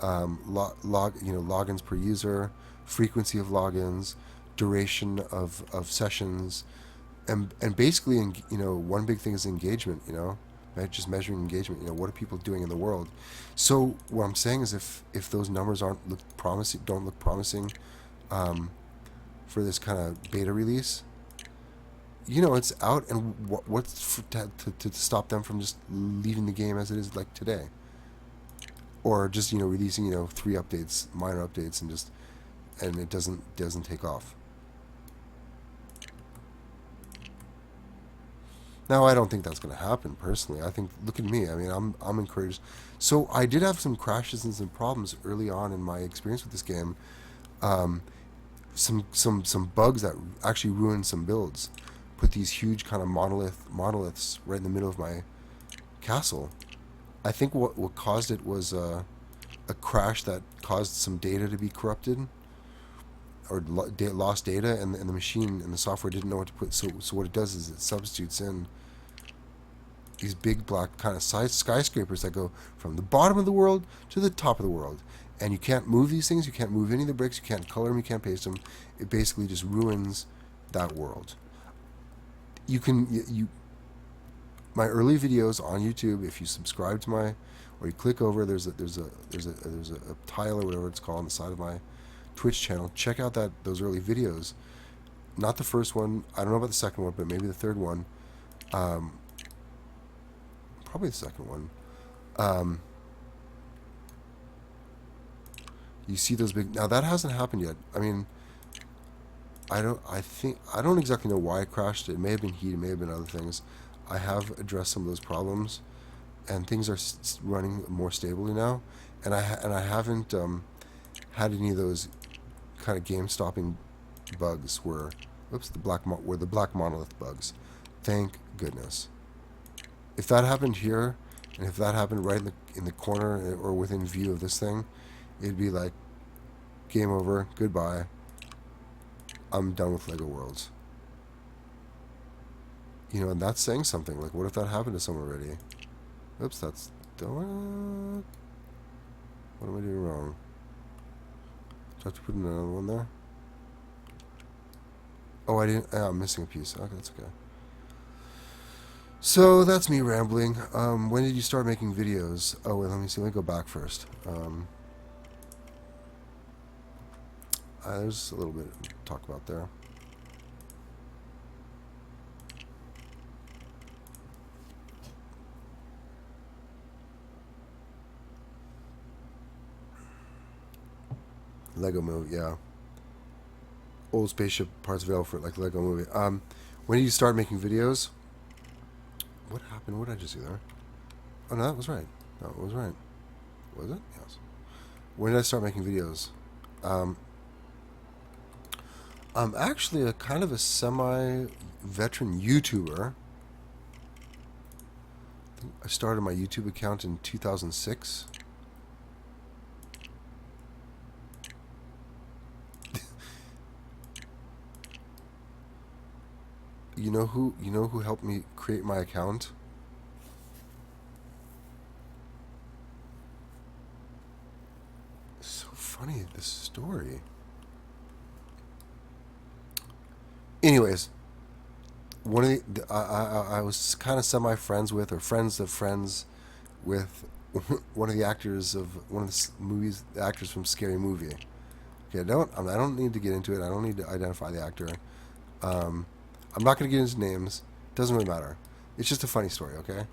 Logins per user, frequency of logins, duration of sessions, and basically, one big thing is engagement. Just measuring engagement. What are people doing in the world? So what I'm saying is, if those numbers don't look promising, for this kind of beta release, it's out, and what's to stop them from just leaving the game as it is, like today, or just releasing 3 updates, minor updates, and it doesn't take off. Now, I don't think that's going to happen, personally. I think, look at me. I mean, I'm encouraged. So I did have some crashes and some problems early on in my experience with this game. Some bugs that actually ruined some builds. Put these huge kind of monoliths right in the middle of my castle. I think what caused it was a a crash that caused some data to be corrupted or lost data, and the machine and the software didn't know what to put. So what it does is it substitutes in these big black kind of skyscrapers that go from the bottom of the world to the top of the world. And you can't move these things. You can't move any of the bricks. You can't color them. You can't paste them. It basically just ruins that world. My early videos on YouTube, if you subscribe to my, or you click over, there's a tile or whatever it's called on the side of my Twitch channel. Check out those early videos. Not the first one. I don't know about the second one, but maybe the third one. Probably the second one. You see those big... Now, that hasn't happened yet. I mean, I don't exactly know why it crashed. It may have been heat. It may have been other things. I have addressed some of those problems, and things are running more stably now. And I haven't had any of those kind of game-stopping bugs where... Oops, the black monolith bugs. Thank goodness. If that happened here, and if that happened right in the corner or within view of this thing, it'd be like, game over, goodbye. I'm done with LEGO Worlds. You know, and that's saying something. Like, what if that happened to someone already? Oops, that's... What am I doing wrong? Do I have to put another one there? Oh, I didn't... I'm missing a piece. Okay, that's okay. So, that's me rambling. When did you start making videos? Oh, wait, let me see. Let me go back first. There's a little bit to talk about there. Lego movie, yeah. Old spaceship parts available for like Lego movie. When did you start making videos? What happened? What did I just do there? Oh, no, that was right. No, it was right. Was it? Yes. When did I start making videos? I'm actually a kind of a semi-veteran YouTuber. I started my YouTube account in 2006. You know who helped me create my account? It's so funny, this story. Anyways, one of I was kind of semi-friends with, or friends of friends with, one of the actors of one of the movies, the actors from Scary Movie. Okay, I don't need to get into it. I don't need to identify the actor. I'm not going to get into names. Doesn't really matter. It's just a funny story, okay?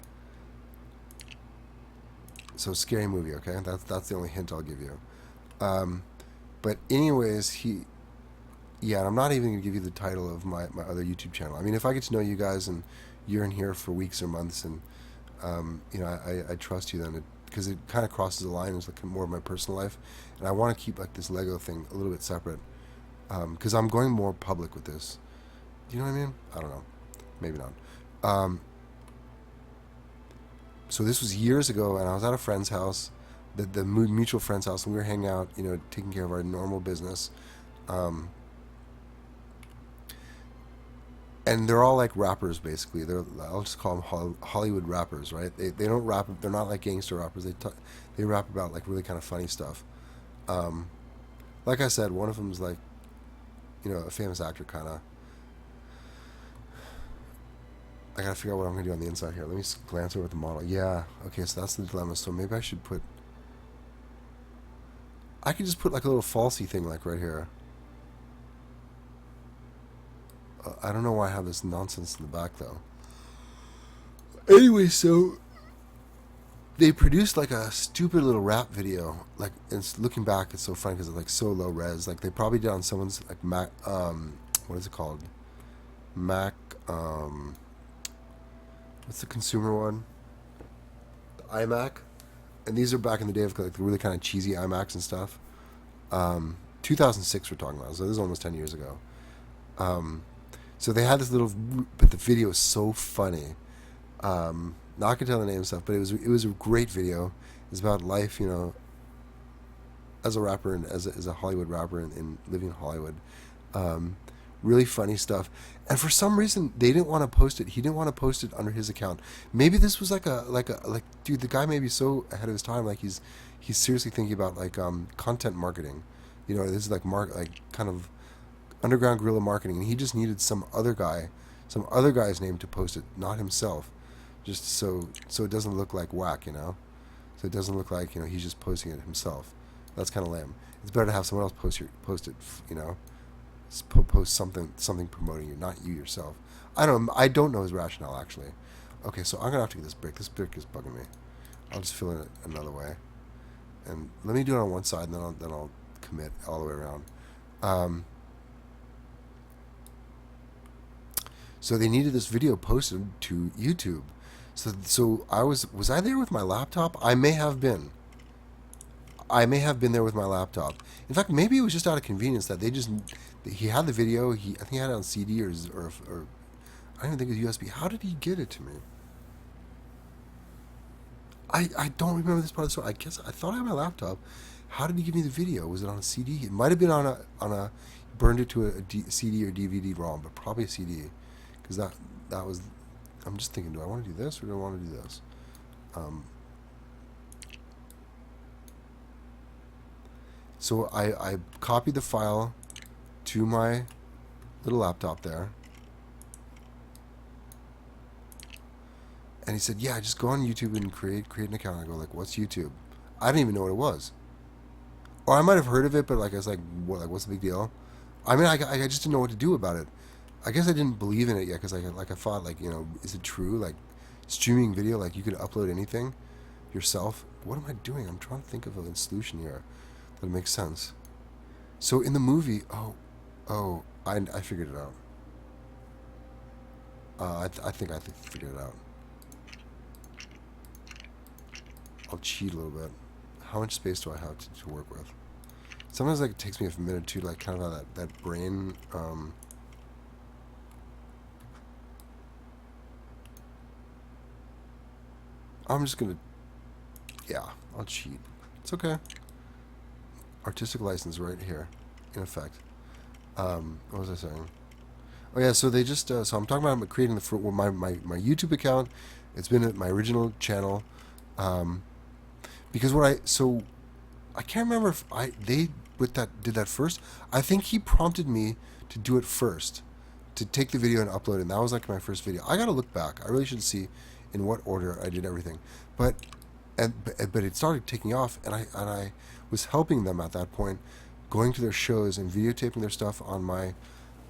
So, Scary Movie, okay? That's the only hint I'll give you. But anyways, yeah, and I'm not even going to give you the title of my other YouTube channel. I mean, if I get to know you guys and you're in here for weeks or months, and you know, I trust you then, because it kind of crosses the line into like more of my personal life, and I want to keep like this Lego thing a little bit separate, because I'm going more public with this. Do you know what I mean? I don't know, maybe not. So this was years ago, and I was at a friend's house, the mutual friend's house, and we were hanging out, you know, taking care of our normal business. And they're all like rappers, basically. I'll just call them Hollywood rappers, right? They don't rap. They're not like gangster rappers. They rap about like really kind of funny stuff. Like I said, one of them's like, you know, a famous actor, kind of. I gotta figure out what I'm gonna do on the inside here. Let me glance over at the model. Yeah. Okay, so that's the dilemma. So maybe I should put. I could just put like a little falsy thing like right here. I don't know why I have this nonsense in the back though. Anyway, so they produced like a stupid little rap video. Like, it's looking back, it's so funny because it's like so low res. Like they probably did on someone's like Mac. What is it called? Mac. What's the consumer one? The iMac. And these are back in the day of like the really kind of cheesy iMacs and stuff. 2006 we're talking about, so this is almost 10 years ago. So they had this little, but the video was so funny. Not gonna tell the name and stuff, but it was a great video. It's about life, you know, as a rapper and as a Hollywood rapper in living in Hollywood. Um, really funny stuff. And for some reason, they didn't want to post it. He didn't want to post it under his account. Maybe this was like dude, the guy may be so ahead of his time. Like he's seriously thinking about like content marketing. You know, this is like kind of underground guerrilla marketing, and he just needed some other guy's name to post it, not himself, just so it doesn't look like whack, you know. So it doesn't look like, you know, he's just posting it himself. That's kind of lame. It's better to have someone else post it, you know, post something promoting you, not you yourself. I don't know his rationale actually. Okay, so I'm gonna have to get this brick. This brick is bugging me. I'll just fill in it another way, and let me do it on one side, and then I'll commit all the way around. Um, so they needed this video posted to YouTube. So was I there with my laptop? I may have been. I may have been there with my laptop. In fact, maybe it was just out of convenience that he had the video. I think he had it on CD or I don't even think it was USB. How did he get it to me? I don't remember this part of the story. I guess I thought I had my laptop. How did he give me the video? Was it on a CD? It might have been on a burned it to a CD or DVD ROM, but probably a CD, because that was. I'm just thinking, do I want to do this or do I want to do this? So I copied the file to my little laptop there. And he said, yeah, just go on YouTube and create an account. I go, like, what's YouTube? I didn't even know what it was. Or I might have heard of it, but like I was like, what, like, what's the big deal? I mean, I just didn't know what to do about it. I guess I didn't believe in it yet, because I thought, like, you know, is it true? Like, streaming video, like, you could upload anything yourself. What am I doing? I'm trying to think of a solution here that makes sense. So in the movie, I figured it out. I think I figured it out. I'll cheat a little bit. How much space do I have to work with? Sometimes like it takes me a minute to like kind of have that brain. I'm just gonna, yeah, I'll cheat. It's okay. Artistic license right here, in effect. What was I saying? Oh yeah, so they just so I'm talking about creating my YouTube account. It's been my original channel. Because I can't remember if they did that first. I think he prompted me to do it first, to take the video and upload it. And that was like my first video. I gotta look back. I really should see in what order I did everything. But it started taking off, and I was helping them at that point, going to their shows and videotaping their stuff on my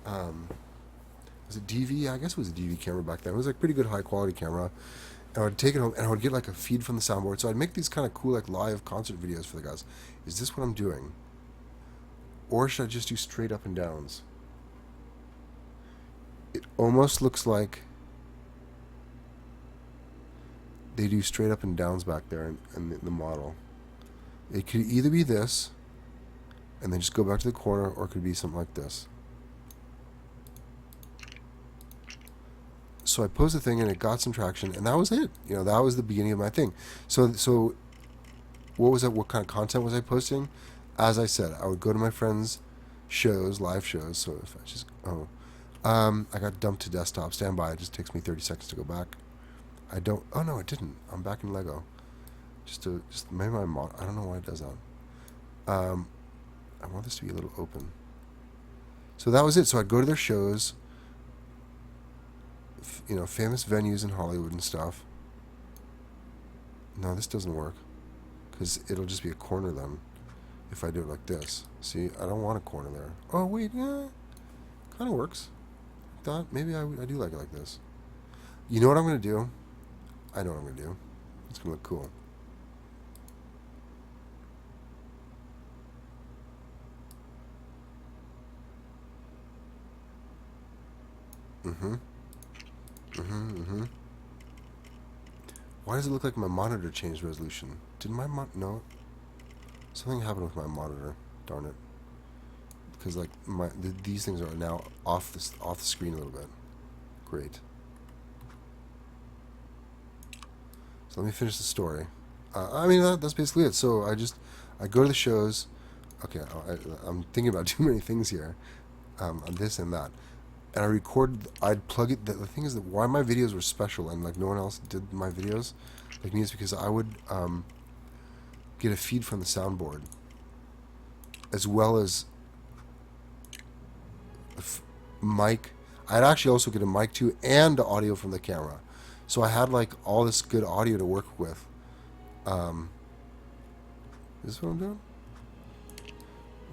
was it DV? I guess it was a DV camera back then. It was like pretty good high quality camera. And I would take it home, and I would get like a feed from the soundboard. So I'd make these kind of cool like live concert videos for the guys. Is this what I'm doing? Or should I just do straight up and downs? It almost looks like they do straight up and downs back there in the model. It could either be this, and then just go back to the corner, or it could be something like this. So I posted the thing, and it got some traction, and that was it. You know, that was the beginning of my thing. So what was that? What kind of content was I posting? As I said, I would go to my friends' shows, live shows. So if I just I got dumped to desktop. Stand by. It just takes me 30 seconds to go back. I don't. Oh no, it didn't. I'm back in Lego. Just maybe my mod. I don't know why it does that. I want this to be a little open. So that was it. So I'd go to their shows. You know, famous venues in Hollywood and stuff. No, this doesn't work, because it'll just be a corner then if I do it like this. See, I don't want a corner there. Oh wait, yeah, kind of works. Thought maybe I do like it like this. You know what I'm gonna do? I know what I'm gonna do. It's gonna look cool. Why does it look like my monitor changed resolution? Did my no? Something happened with my monitor. Darn it. Because like these things are now off the screen a little bit. Great. So let me finish the story. I mean that's basically it. So I go to the shows. Okay, I'm thinking about too many things here. On this and that. And I record, I'd plug it. The thing is that why my videos were special and like no one else did my videos like me is because I would get a feed from the soundboard as well as mic. I'd actually also get a mic too and the audio from the camera. So I had like all this good audio to work with. Is this what I'm doing?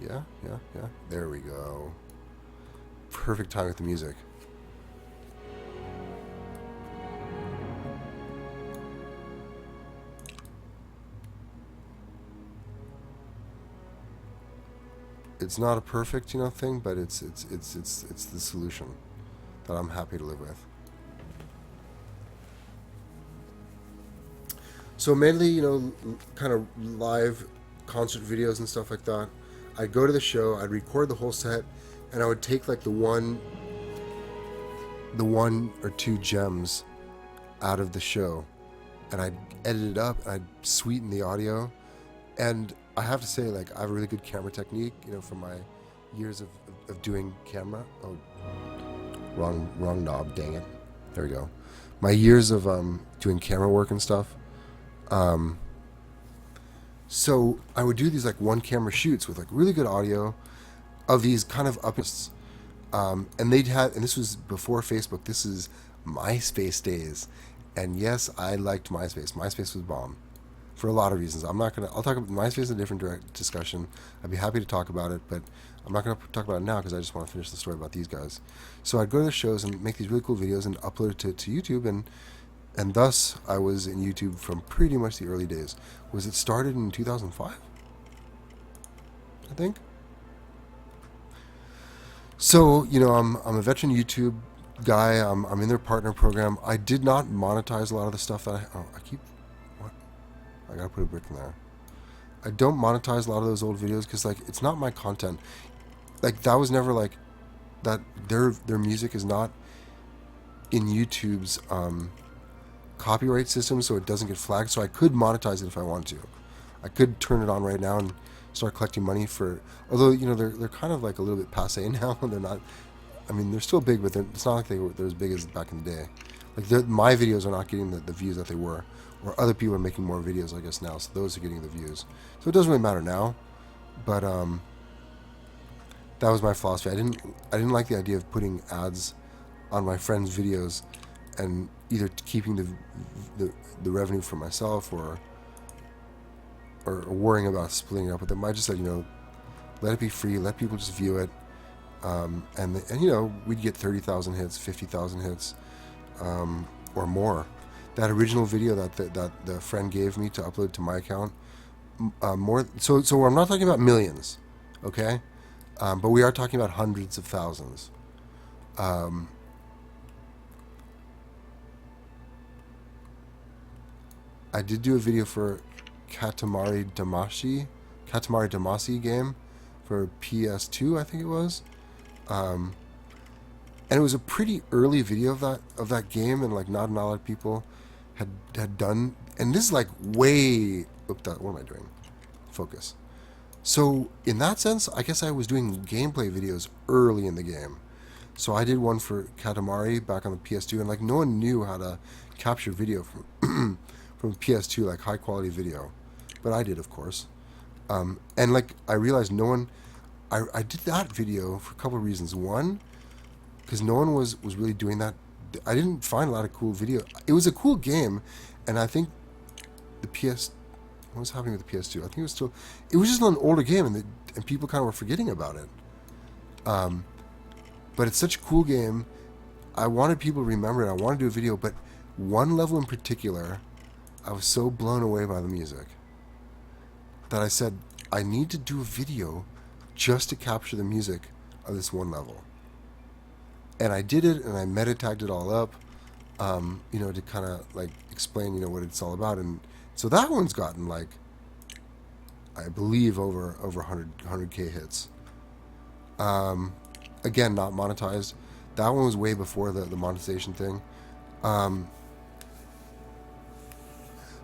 Yeah. There we go. Perfect time with the music. It's not a perfect, thing, but it's the solution that I'm happy to live with. So mainly, kind of live concert videos and stuff like that. I'd go to the show, I'd record the whole set, and I would take like the one or two gems out of the show, and I'd edit it up, and I'd sweeten the audio. And I have to say, like, I have a really good camera technique, from my years of doing camera. Oh, wrong knob, dang it. There we go. My years of doing camera work and stuff. So I would do these like one camera shoots with like really good audio of these kind of upists. And this was before Facebook. This is MySpace days. And yes, I liked MySpace. MySpace was bomb for a lot of reasons. I'll talk about MySpace in a different direct discussion. I'd be happy to talk about it, but I'm not going to talk about it now because I just want to finish the story about these guys. So I'd go to the shows and make these really cool videos and upload it to YouTube, and thus I was in YouTube from pretty much the early days. Was it started in 2005? I think. So, I'm a veteran YouTube guy. I'm in their partner program. I did not monetize a lot of the stuff that I gotta put a brick in there. I don't monetize a lot of those old videos because, like, it's not my content. Like, that was never, like, that their music is not in YouTube's copyright system, so it doesn't get flagged. So I could monetize it if I wanted to. I could turn it on right now and start collecting money for, although, they're kind of like a little bit passe now. They're not, they're still big, but it's not like they're as big as back in the day. Like, my videos are not getting the views that they were, or other people are making more videos, I guess, now, so those are getting the views. So it doesn't really matter now, but that was my philosophy. I didn't like the idea of putting ads on my friends' videos and either keeping the revenue for myself or worrying about splitting it up with them. I just said, let it be free, let people just view it, and we'd get 30,000 hits, 50,000 hits, or more. That original video that the friend gave me to upload to my account, more. So I'm not talking about millions, okay, but we are talking about hundreds of thousands. I did do a video for Katamari Damacy game for PS2, I think it was. And it was a pretty early video of that game, and like not a lot of people had done. And this is like way what am I doing? Focus. So in that sense, I guess I was doing gameplay videos early in the game. So I did one for Katamari back on the PS2, and like no one knew how to capture video from from PS2, like high quality video, but I did, of course. And like I realized no one. I did that video for a couple of reasons. One, because no one was really doing that. I didn't find a lot of cool video. It was a cool game, and I think the PS. What was happening with the PS2? I think it was just an older game, and people kind of were forgetting about it. But it's such a cool game. I wanted people to remember it. I wanted to do a video, but one level in particular, I was so blown away by the music that I said, I need to do a video just to capture the music of this one level. And I did it, and I meta-tagged it all up, to kind of like explain, what it's all about. And so that one's gotten like, I believe over 100K hits. Again, not monetized. That one was way before the monetization thing.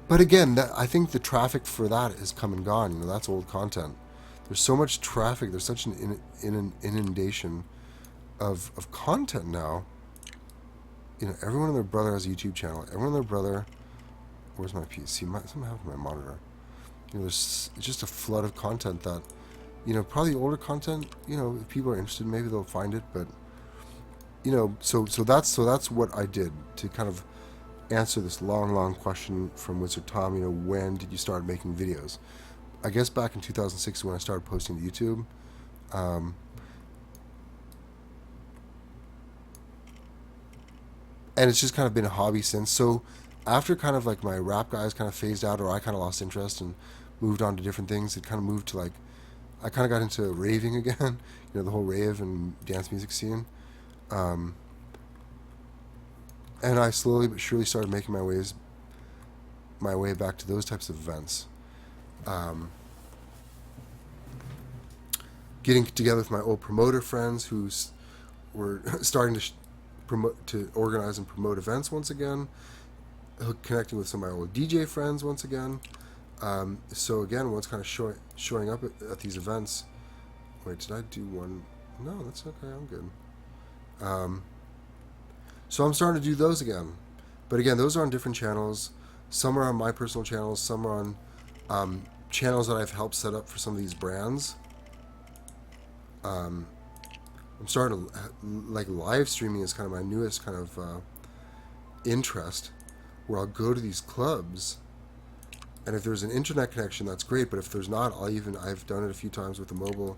But again, I think the traffic for that has come and gone. That's old content. there's so much traffic. There's such an inundation of content now. You know, everyone and their brother has a YouTube channel. Everyone and their brother. Where's my PC? Something happened to my monitor. You know, there's just a flood of content that, you know, probably older content. You know, if people are interested, maybe they'll find it. But you know, so that's what I did to kind of answer this long question from Wizard Tom. You know, when did you start making videos? I guess back in 2006 when I started posting to YouTube. And it's just kind of been a hobby since. So after kind of like my rap guys kind of phased out, or I kind of lost interest and moved on to different things, it kind of moved to like, I kind of got into raving again, you know, the whole rave and dance music scene. And I slowly but surely started making my way back to those types of events. Getting together with my old promoter friends who were starting to to organize and promote events once again, connecting with some of my old DJ friends once again. So again, once kind of showing up at these events. Wait, did I do one? No, that's okay. I'm good. So I'm starting to do those again. But again, those are on different channels. Some are on my personal channels. Some are on channels that I've helped set up for some of these brands. I'm starting to, like, live streaming is kind of my newest kind of interest, where I'll go to these clubs, and if there's an internet connection, that's great, but if there's not, I've done it a few times with a mobile,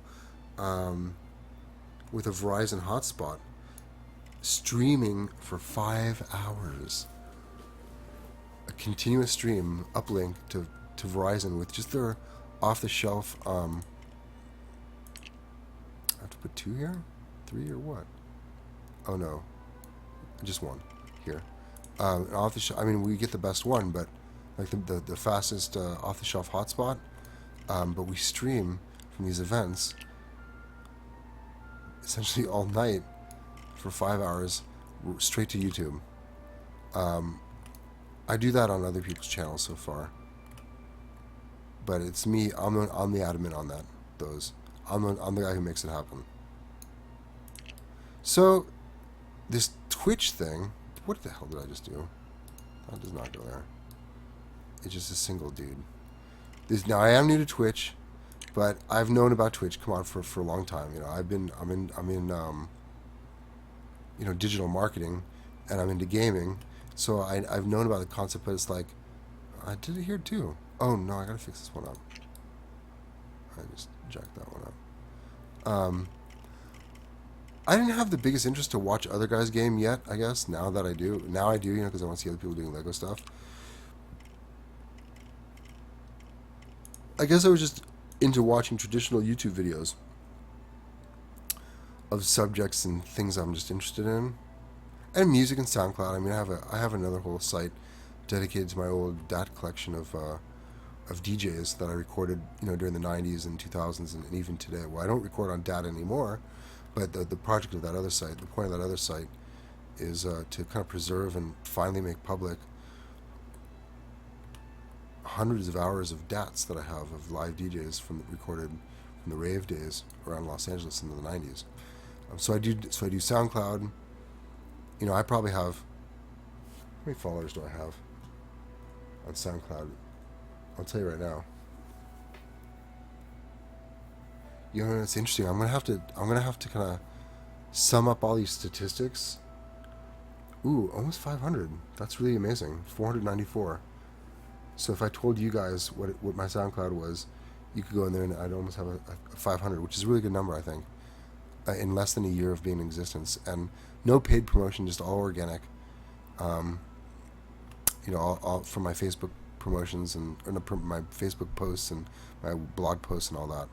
with a Verizon hotspot, streaming for 5 hours. A continuous stream, uplink to Verizon with just their off-the-shelf, I have to put 2 here? 3 or what? Oh no, just 1 here. Off the shelf. I mean, we get the best one, but like the fastest off the shelf hotspot. But we stream from these events essentially all night for 5 hours straight to YouTube. I do that on other people's channels so far, but it's me. I'm the admin on that. I'm the guy who makes it happen. So, this Twitch thing, what the hell did I just do? That does not go there. It's just a single dude. Now I am new to Twitch, but I've known about Twitch, come on, for a long time. You know, I'm in you know, digital marketing, and I'm into gaming, so I've known about the concept, but it's like, I did it here too. Oh no, I gotta fix this one up. I just jacked that one up. I didn't have the biggest interest to watch other guys game yet, I guess. Now I do, you know, because I want to see other people doing Lego stuff. I guess I was just into watching traditional YouTube videos of subjects and things I'm just interested in, and music and SoundCloud. I mean, I have another whole site dedicated to my old DAT collection of DJs that I recorded, you know, during the 90s and 2000s and even today. Well, I don't record on DAT anymore. But the project of that other site, the point of that other site, is to kind of preserve and finally make public hundreds of hours of DATs that I have of live DJs recorded from the rave days around Los Angeles in the 90s. So I do SoundCloud. You know, I probably have, how many followers do I have on SoundCloud? I'll tell you right now. You know, it's interesting. I'm gonna have to kind of sum up all these statistics. Ooh, almost 500. That's really amazing. 494. So if I told you guys what my SoundCloud was, you could go in there and I'd almost have a 500, which is a really good number, I think, in less than a year of being in existence, and no paid promotion, just all organic. You know, all from my Facebook promotions and my Facebook posts and my blog posts and all that.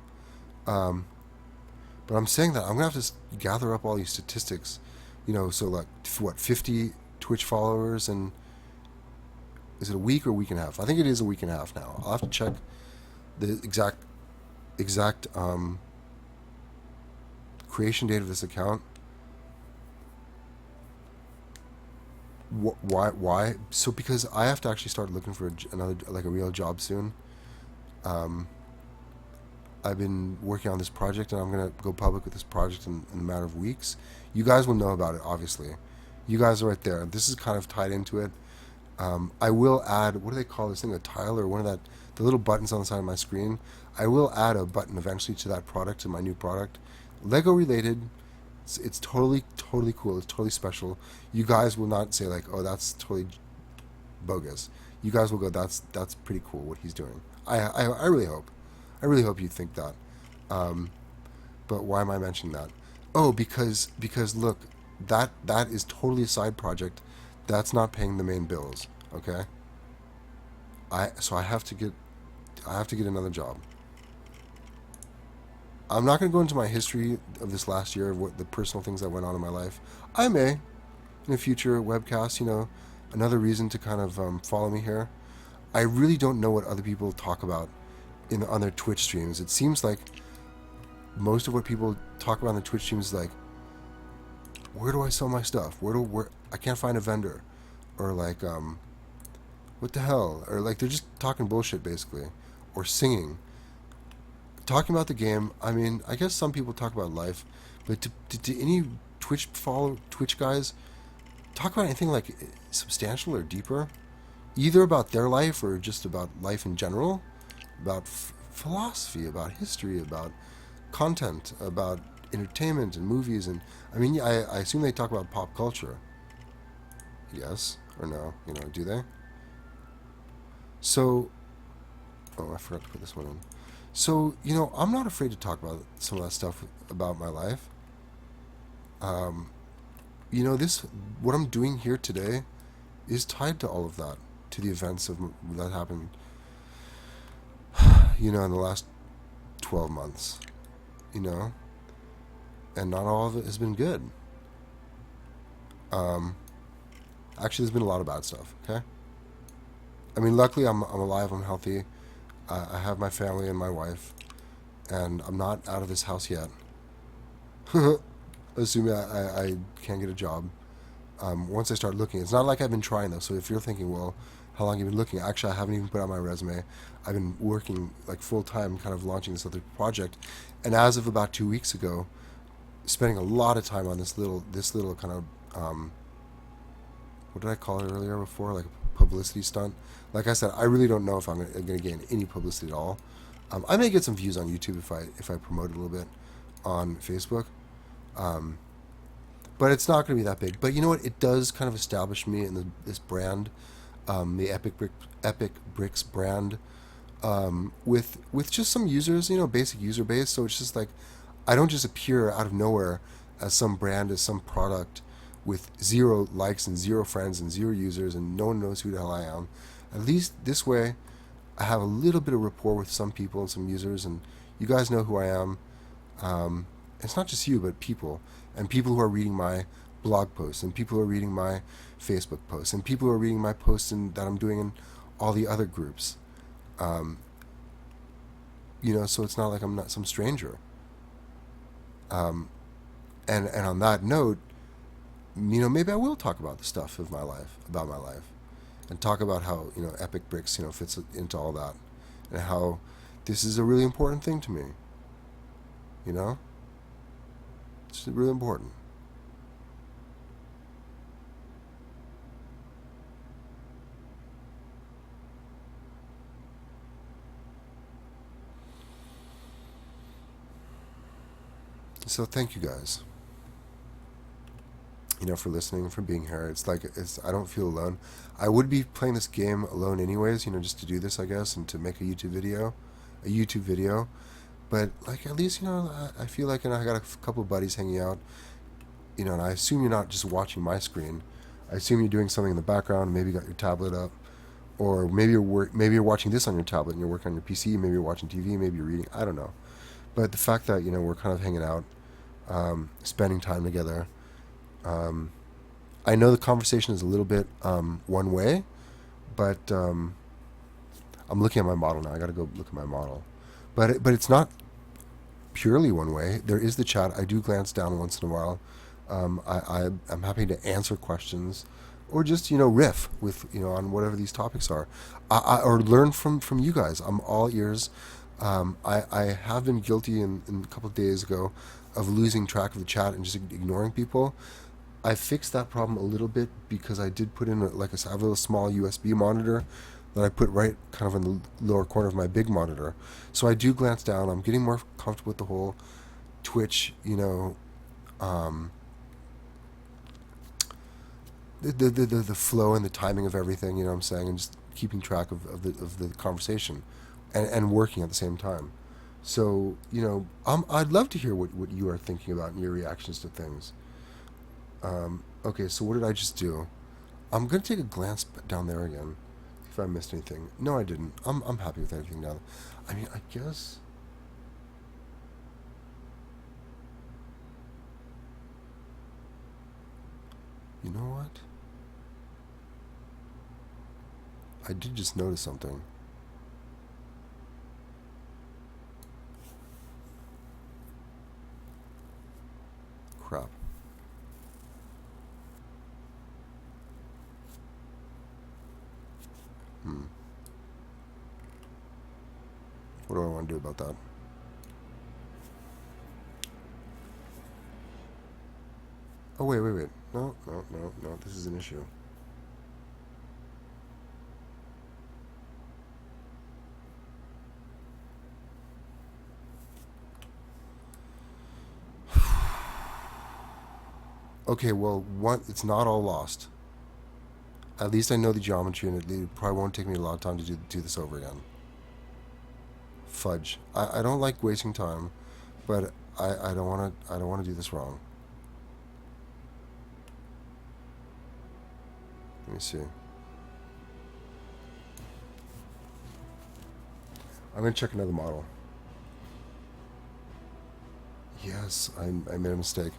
But I'm saying that I'm gonna have to gather up all these statistics, you know. So like, what, 50 Twitch followers, and is it a week or a week and a half? I think it is a week and a half now. I'll have to check the exact creation date of this account. Why? So because I have to actually start looking for another, like, a real job soon. I've been working on this project, and I'm gonna go public with this project in a matter of weeks. You guys will know about it, obviously. You guys are right there. This is kind of tied into it. I will add, what do they call this thing, a tile or one of that, the little buttons on the side of my screen. I will add a button eventually to that product, to my new product. Lego related. It's totally, totally cool. It's totally special. You guys will not say like, oh, that's totally bogus. You guys will go, that's pretty cool what he's doing. I really hope. I really hope you think that. But why am I mentioning that? Oh, because look, that is totally a side project. That's not paying the main bills. Okay. So I have to get another job. I'm not going to go into my history of this last year of what the personal things that went on in my life. I may in a future webcast. Another reason to kind of follow me here. I really don't know what other people talk about on their Twitch streams. It seems like most of what people talk about on the Twitch streams is like, where do I sell my stuff? Where I can't find a vendor, or like what the hell, or like they're just talking bullshit basically, or singing, talking about the game. I mean, I guess some people talk about life, but do any Twitch guys talk about anything like substantial or deeper, either about their life or just about life in general, about philosophy, about history, about content, about entertainment and movies? And I mean, I assume they talk about pop culture. Yes or no? Do they? So, oh, I forgot to put this one in. So, I'm not afraid to talk about some of that stuff about my life. This, what I'm doing here today is tied to all of that, to the events that happened, in the last 12 months, and not all of it has been good. Actually, there's been a lot of bad stuff, okay? I mean, luckily, I'm alive, I'm healthy, I have my family and my wife, and I'm not out of this house yet. Assuming I can't get a job. Once I start looking, it's not like I've been trying though. So if you're thinking, well, how long have you been looking? Actually, I haven't even put out my resume. I've been working like full time, kind of launching this other project, and as of about 2 weeks ago, spending a lot of time on this little kind of what did I call it earlier before? Like a publicity stunt. Like I said, I really don't know if I'm going to gain any publicity at all. I may get some views on YouTube if I promote it a little bit on Facebook. But it's not going to be that big. But you know what? It does kind of establish me in this brand, the Epic Bricks brand, with just some users, basic user base. So it's just like, I don't just appear out of nowhere as some brand, as some product with 0 likes and 0 friends and 0 users, and no one knows who the hell I am. At least this way, I have a little bit of rapport with some people and some users, and you guys know who I am. It's not just you, but people. And people who are reading my blog posts, and people who are reading my Facebook posts, and people who are reading my posts that I'm doing in all the other groups. So it's not like I'm not some stranger. And on that note, maybe I will talk about the stuff of my life, about my life, and talk about how, Epic Bricks, fits into all that, and how this is a really important thing to me. It's really important. So thank you guys, for listening, for being here. I don't feel alone. I would be playing this game alone anyways, just to do this, I guess, and to make a YouTube video. But like, at least, I feel like, I got a couple of buddies hanging out, and I assume you're not just watching my screen. I assume you're doing something in the background. Maybe you got your tablet up, or maybe you're watching this on your tablet and you're working on your PC. Maybe you're watching TV. Maybe you're reading. I don't know. But the fact that we're kind of hanging out, spending time together. I know the conversation is a little bit one way, but I'm looking at my model now. I got to go look at my model. But it's not purely one way. There is the chat. I do glance down once in a while. I'm happy to answer questions, or just riff with on whatever these topics are, or learn from you guys. I'm all ears. I have been guilty in a couple of days ago of losing track of the chat and just ignoring people. I fixed that problem a little bit because I did put in I have a little small USB monitor that I put right kind of in the lower corner of my big monitor. So I do glance down. I'm getting more comfortable with the whole Twitch, um, the flow and the timing of everything. You know what I'm saying, and just keeping track of the conversation, and working at the same time. So I'd love to hear what you are thinking about and your reactions to things. Okay, so what did I just do? I'm gonna take a glance down there again, if I missed anything. No, I didn't. I'm happy with everything now. I mean, I guess. You know what? I did just notice something. Crap. What do I want to do about that? Oh, wait. No. This is an issue. Okay, well, it's not all lost. At least I know the geometry, and it probably won't take me a lot of time to do this over again. Fudge. I don't like wasting time, but I don't wanna do this wrong. Let me see. I'm gonna check another model. Yes, I made a mistake.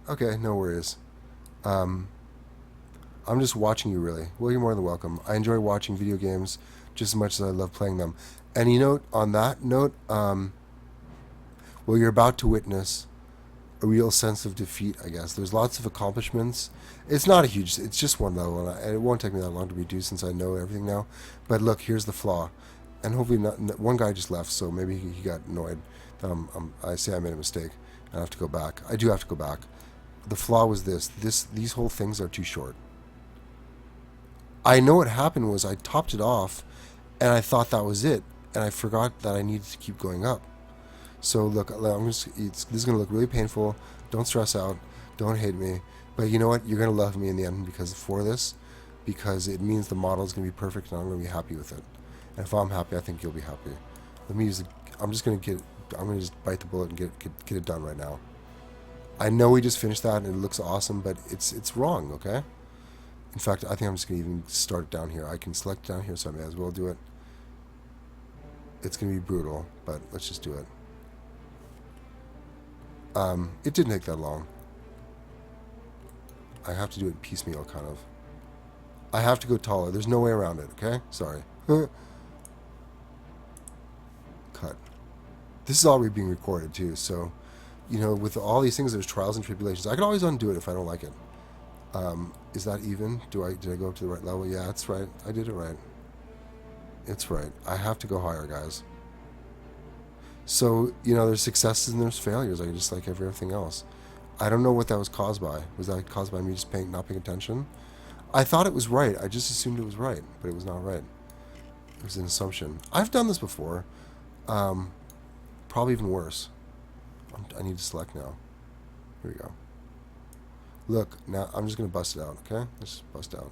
Okay, no worries. Um, I'm just watching you, really. Well, you're more than welcome. I enjoy watching video games just as much as I love playing them. And on that note, well, you're about to witness a real sense of defeat, I guess. There's lots of accomplishments. It's not a huge, it's just one level, and it won't take me that long to redo since I know everything now. But look, here's the flaw. And hopefully, one guy just left, so maybe he got annoyed that I say I made a mistake and I have to go back. I do have to go back. The flaw was these whole things are too short. I know what happened was I topped it off, and I thought that was it, and I forgot that I needed to keep going up. So look, this is gonna look really painful. Don't stress out. Don't hate me. But you know what? You're gonna love me in the end because it means the model is gonna be perfect, and I'm gonna be happy with it. And if I'm happy, I think you'll be happy. Let me use. I'm gonna just bite the bullet and get it done right now. I know we just finished that and it looks awesome, but it's wrong. Okay. In fact, I think I'm just gonna even start it down here. I can select down here, so I may as well do it. It's gonna be brutal, but let's just do it. It didn't take that long. I have to do it piecemeal, kind of. I have to go taller. There's no way around it, okay? Sorry. Cut. This is all being recorded, too, so, with all these things, there's trials and tribulations. I can always undo it if I don't like it. Is that even? Did I go up to the right level? Yeah, it's right. I did it right. It's right. I have to go higher, guys. So, there's successes and there's failures, just like everything else. I don't know what that was caused by. Was that caused by me just not paying attention? I thought it was right. I just assumed it was right, but it was not right. It was an assumption. I've done this before. Probably even worse. I need to select now. Here we go. Look, now I'm just going to bust it out, okay? Let's just bust out.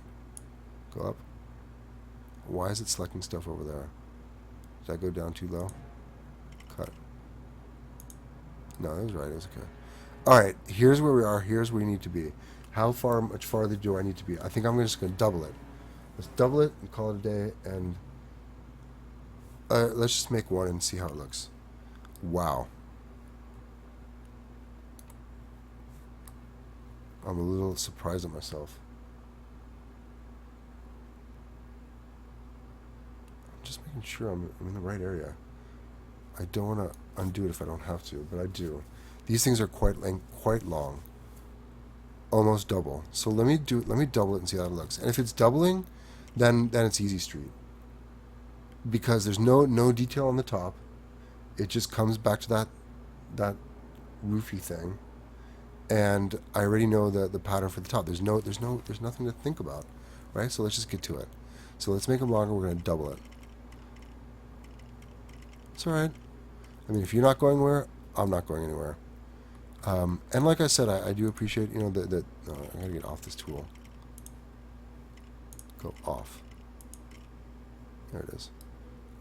Go up. Why is it selecting stuff over there? Did I go down too low? Cut. No, that was right. It was okay. Alright, here's where we are. Here's where we need to be. How much farther do I need to be? I think I'm just going to double it. Let's double it and call it a day, and let's just make one and see how it looks. Wow. I'm a little surprised at myself. I'm just making sure I'm in the right area. I don't want to undo it if I don't have to, but I do. These things are quite long. almost double. So let me double it and see how it looks. And if it's doubling, then it's easy street, because there's no detail on the top. It just comes back to that roofy thing, and I already know the pattern for the top. There's nothing to think about, right? So let's just get to it. So let's make them longer. We're going to double it. It's all right. I mean, if you're not going anywhere, I'm not going anywhere. And like I said, I do appreciate, I gotta get off this tool. Go off. There it is.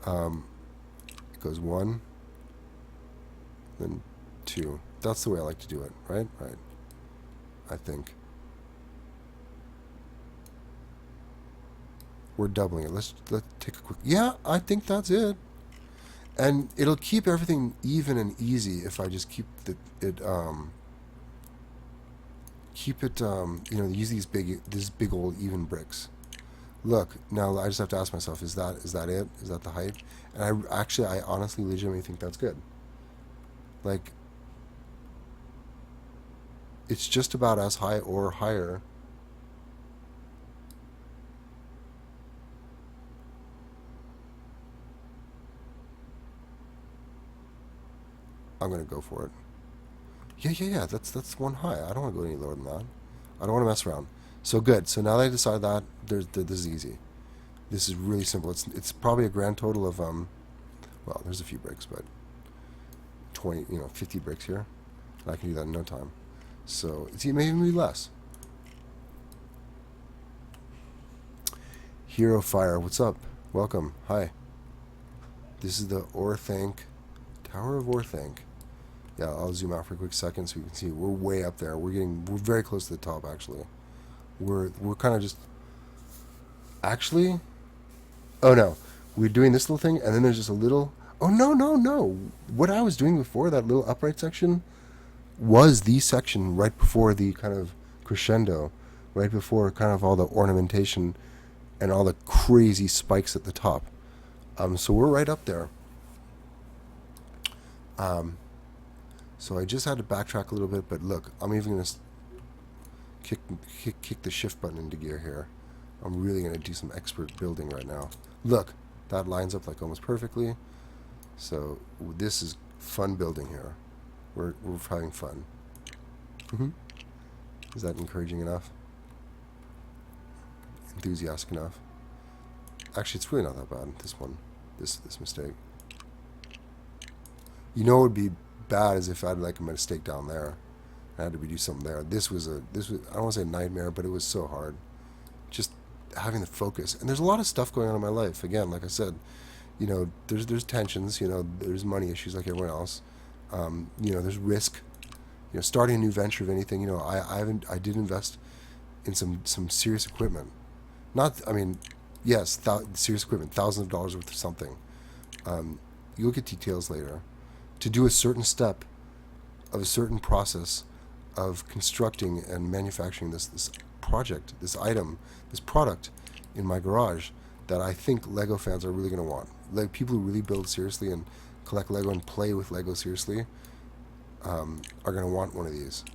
It goes 1, then 2. That's the way I like to do it, right? Right. I think. We're doubling it. Let's take a quick... Yeah, I think that's it. And it'll keep everything even and easy if I just keep use these big old even bricks. Look, now I just have to ask myself, is that it? Is that the height? And I honestly legitimately think that's good. Like, it's just about as high or higher. I'm gonna go for it. Yeah. That's one high. I don't want to go any lower than that. I don't want to mess around. So good. So now that I decide that, this is easy. This is really simple. It's probably a grand total of well, there's a few bricks, but 50 bricks here. And I can do that in no time. So it's maybe even be less. Hero Fire, what's up? Welcome. Hi. This is the Orthanc, Tower of Orthanc. Yeah, I'll zoom out for a quick second so you can see we're way up there. We're very close to the top actually. We're kind of just actually. Oh no, we're doing this little thing, and then there's just a little. Oh no! What I was doing before, that little upright section, was the section right before the kind of crescendo, right before kind of all the ornamentation and all the crazy spikes at the top. So we're right up there. So I just had to backtrack a little bit, but look, I'm even going to kick the shift button into gear here. I'm really going to do some expert building right now. Look, that lines up like almost perfectly. So this is fun building here. We're having fun. Is that encouraging enough? Enthusiastic enough? Actually, it's really not that bad. This one, this mistake. You know, it would be bad as if I had like a mistake down there. I had to redo something there. This was I don't want to say a nightmare, but it was so hard. Just having the focus. And there's a lot of stuff going on in my life. Again, like I said, there's tensions. There's money issues like everyone else. There's risk. Starting a new venture of anything. I did invest in some serious equipment. Yes, serious equipment, thousands of dollars worth of something. You'll get details later. To do a certain step of a certain process of constructing and manufacturing this project, this item, this product in my garage that I think Lego fans are really going to want. Like people who really build seriously and collect Lego and play with Lego seriously are going to want one of these.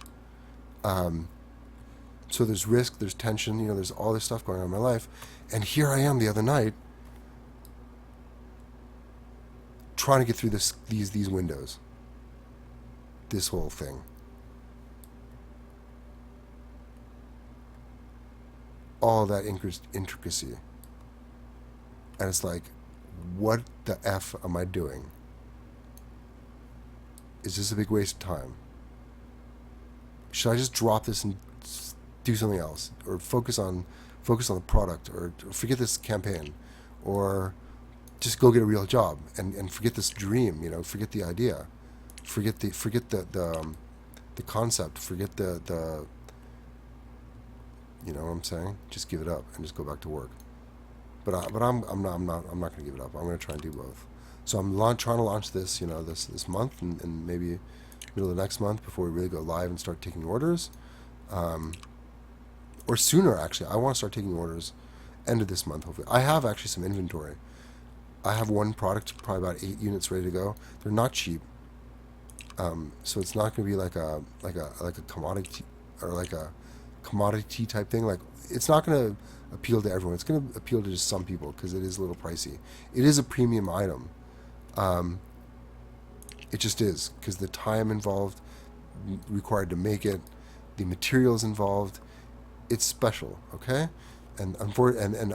So there's risk, there's tension, there's all this stuff going on in my life. And here I am the other night trying to get through these windows. This whole thing. All that intricacy. And it's like, what the F am I doing? Is this a big waste of time? Should I just drop this and do something else? Or focus on the product? Or forget this campaign? Or just go get a real job and forget this dream, forget the idea. Forget the concept, forget the you know what I'm saying? Just give it up and just go back to work. But I'm not going to give it up. I'm going to try and do both. So I'm trying to launch this, this month and maybe middle of next month before we really go live and start taking orders. Or sooner, actually. I want to start taking orders end of this month, hopefully. I have actually some inventory. I have one product, probably about 8 units ready to go. They're not cheap. So it's not going to be like a commodity or like a commodity type thing. Like, it's not going to appeal to everyone. It's going to appeal to just some people because it is a little pricey. It is a premium item. It just is, because the time involved required to make it, the materials involved, it's special, okay? And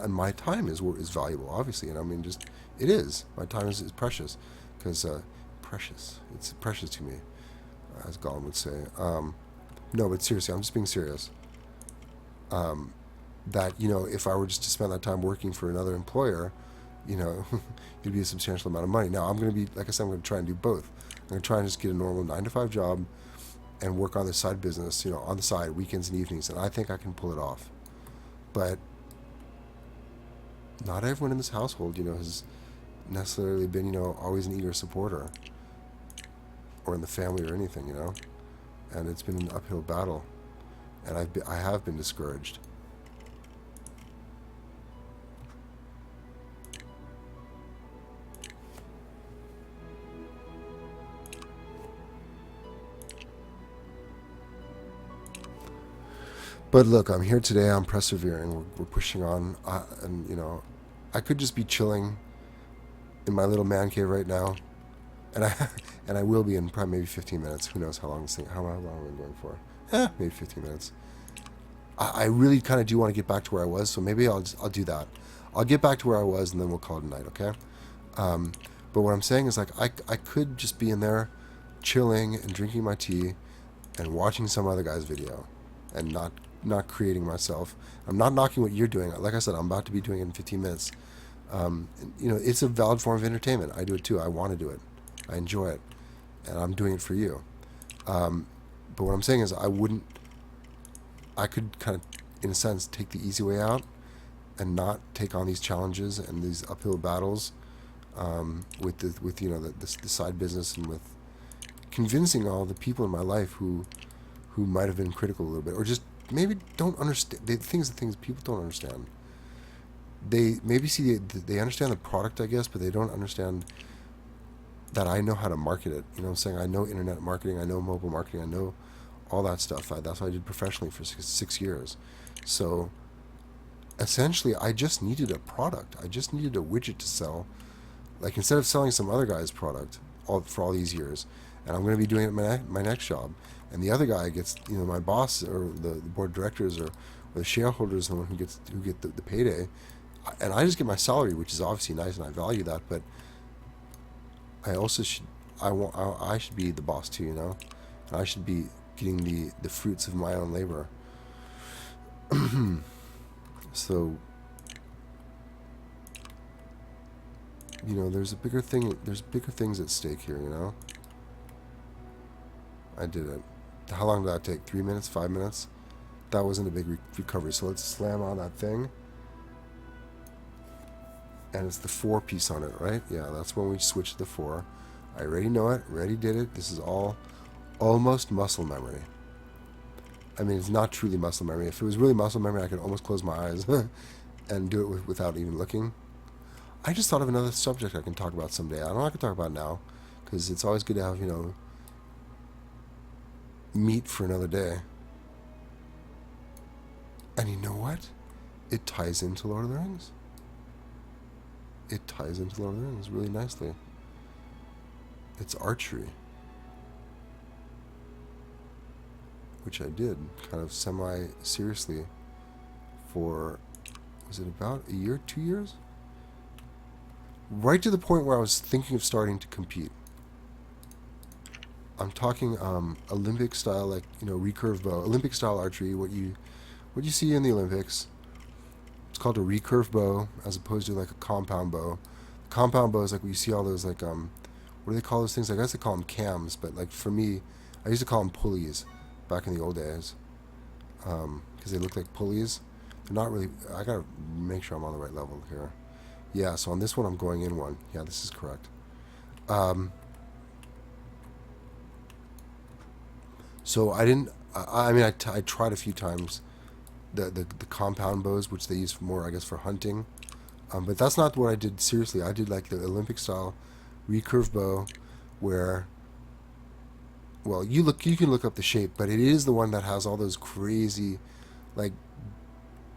my time is valuable, obviously, and I mean, just, it is. My time is precious, because precious. It's precious to me, as Gollum would say. No, but seriously, I'm just being serious. That, if I were just to spend that time working for another employer, it'd be a substantial amount of money. Now, I'm going to be, like I said, I'm going to try and do both. I'm going to try and just get a normal 9-to-5 job and work on the side business, on the side, weekends and evenings, and I think I can pull it off. But not everyone in this household, has necessarily been, always an eager supporter, or in the family or anything, and it's been an uphill battle, and I have been discouraged. But look, I'm here today. I'm persevering. We're pushing on, and I could just be chilling in my little man cave right now, and I will be in probably maybe 15 minutes. Who knows how long this thing? How long are we going for? Maybe 15 minutes. I really kind of do want to get back to where I was, so maybe I'll do that. I'll get back to where I was, and then we'll call it a night, okay? But what I'm saying is, like, I could just be in there, chilling and drinking my tea, and watching some other guy's video, and not creating myself. I'm not knocking what you're doing. Like I said, I'm about to be doing it in 15 minutes. It's a valid form of entertainment. I do it too. I want to do it. I enjoy it, and I'm doing it for you. But what I'm saying is, I could kind of, in a sense, take the easy way out and not take on these challenges and these uphill battles with the side business, and with convincing all the people in my life who might have been critical a little bit, or just maybe don't understand the things people don't understand. They maybe they understand the product, I guess, but they don't understand that I know how to market it. You know what I'm saying? I know internet marketing, I know mobile marketing, I know all that stuff. That's what I did professionally for 6 years. So essentially, I just needed a product. I just needed a widget to sell. Like, instead of selling some other guy's product for all these years, and I'm going to be doing it at my next job, and the other guy gets, my boss or the board of directors or the shareholders, the one who get the payday, and I just get my salary, which is obviously nice, and I value that. But I also I should be the boss too, and I should be getting the fruits of my own labor. So, there's bigger things at stake here, I did it. How long did that take? 3 minutes? 5 minutes? That wasn't a big recovery. So let's slam on that thing. And it's the 4 piece on it, right? Yeah, that's when we switch to the 4. I already know it. Already did it. This is all almost muscle memory. I mean, it's not truly muscle memory. If it was really muscle memory, I could almost close my eyes and do it without even looking. I just thought of another subject I can talk about someday. I don't know what I can talk about now, because it's always good to have, meat for another day. And you know what? It ties into Lord of the Rings. It ties into Lord of the Rings really nicely. It's archery, which I did kind of semi-seriously for, was it about a year, 2 years? Right to the point where I was thinking of starting to compete. I'm talking Olympic style, like, recurve bow, Olympic style archery. What you see in the Olympics. It's called a recurve bow, as opposed to like a compound bow. Compound bow is like what you see all those, like, what do they call those things? I guess they call them cams, but like for me, I used to call them pulleys back in the old days, because they look like pulleys. They're not really. I gotta make sure I'm on the right level here. Yeah, so on this one I'm going in one. Yeah, this is correct. So I didn't. I mean, I tried a few times the compound bows, which they use more, I guess, for hunting. But that's not what I did seriously. I did like the Olympic style recurve bow, where, well, you can look up the shape, but it is the one that has all those crazy like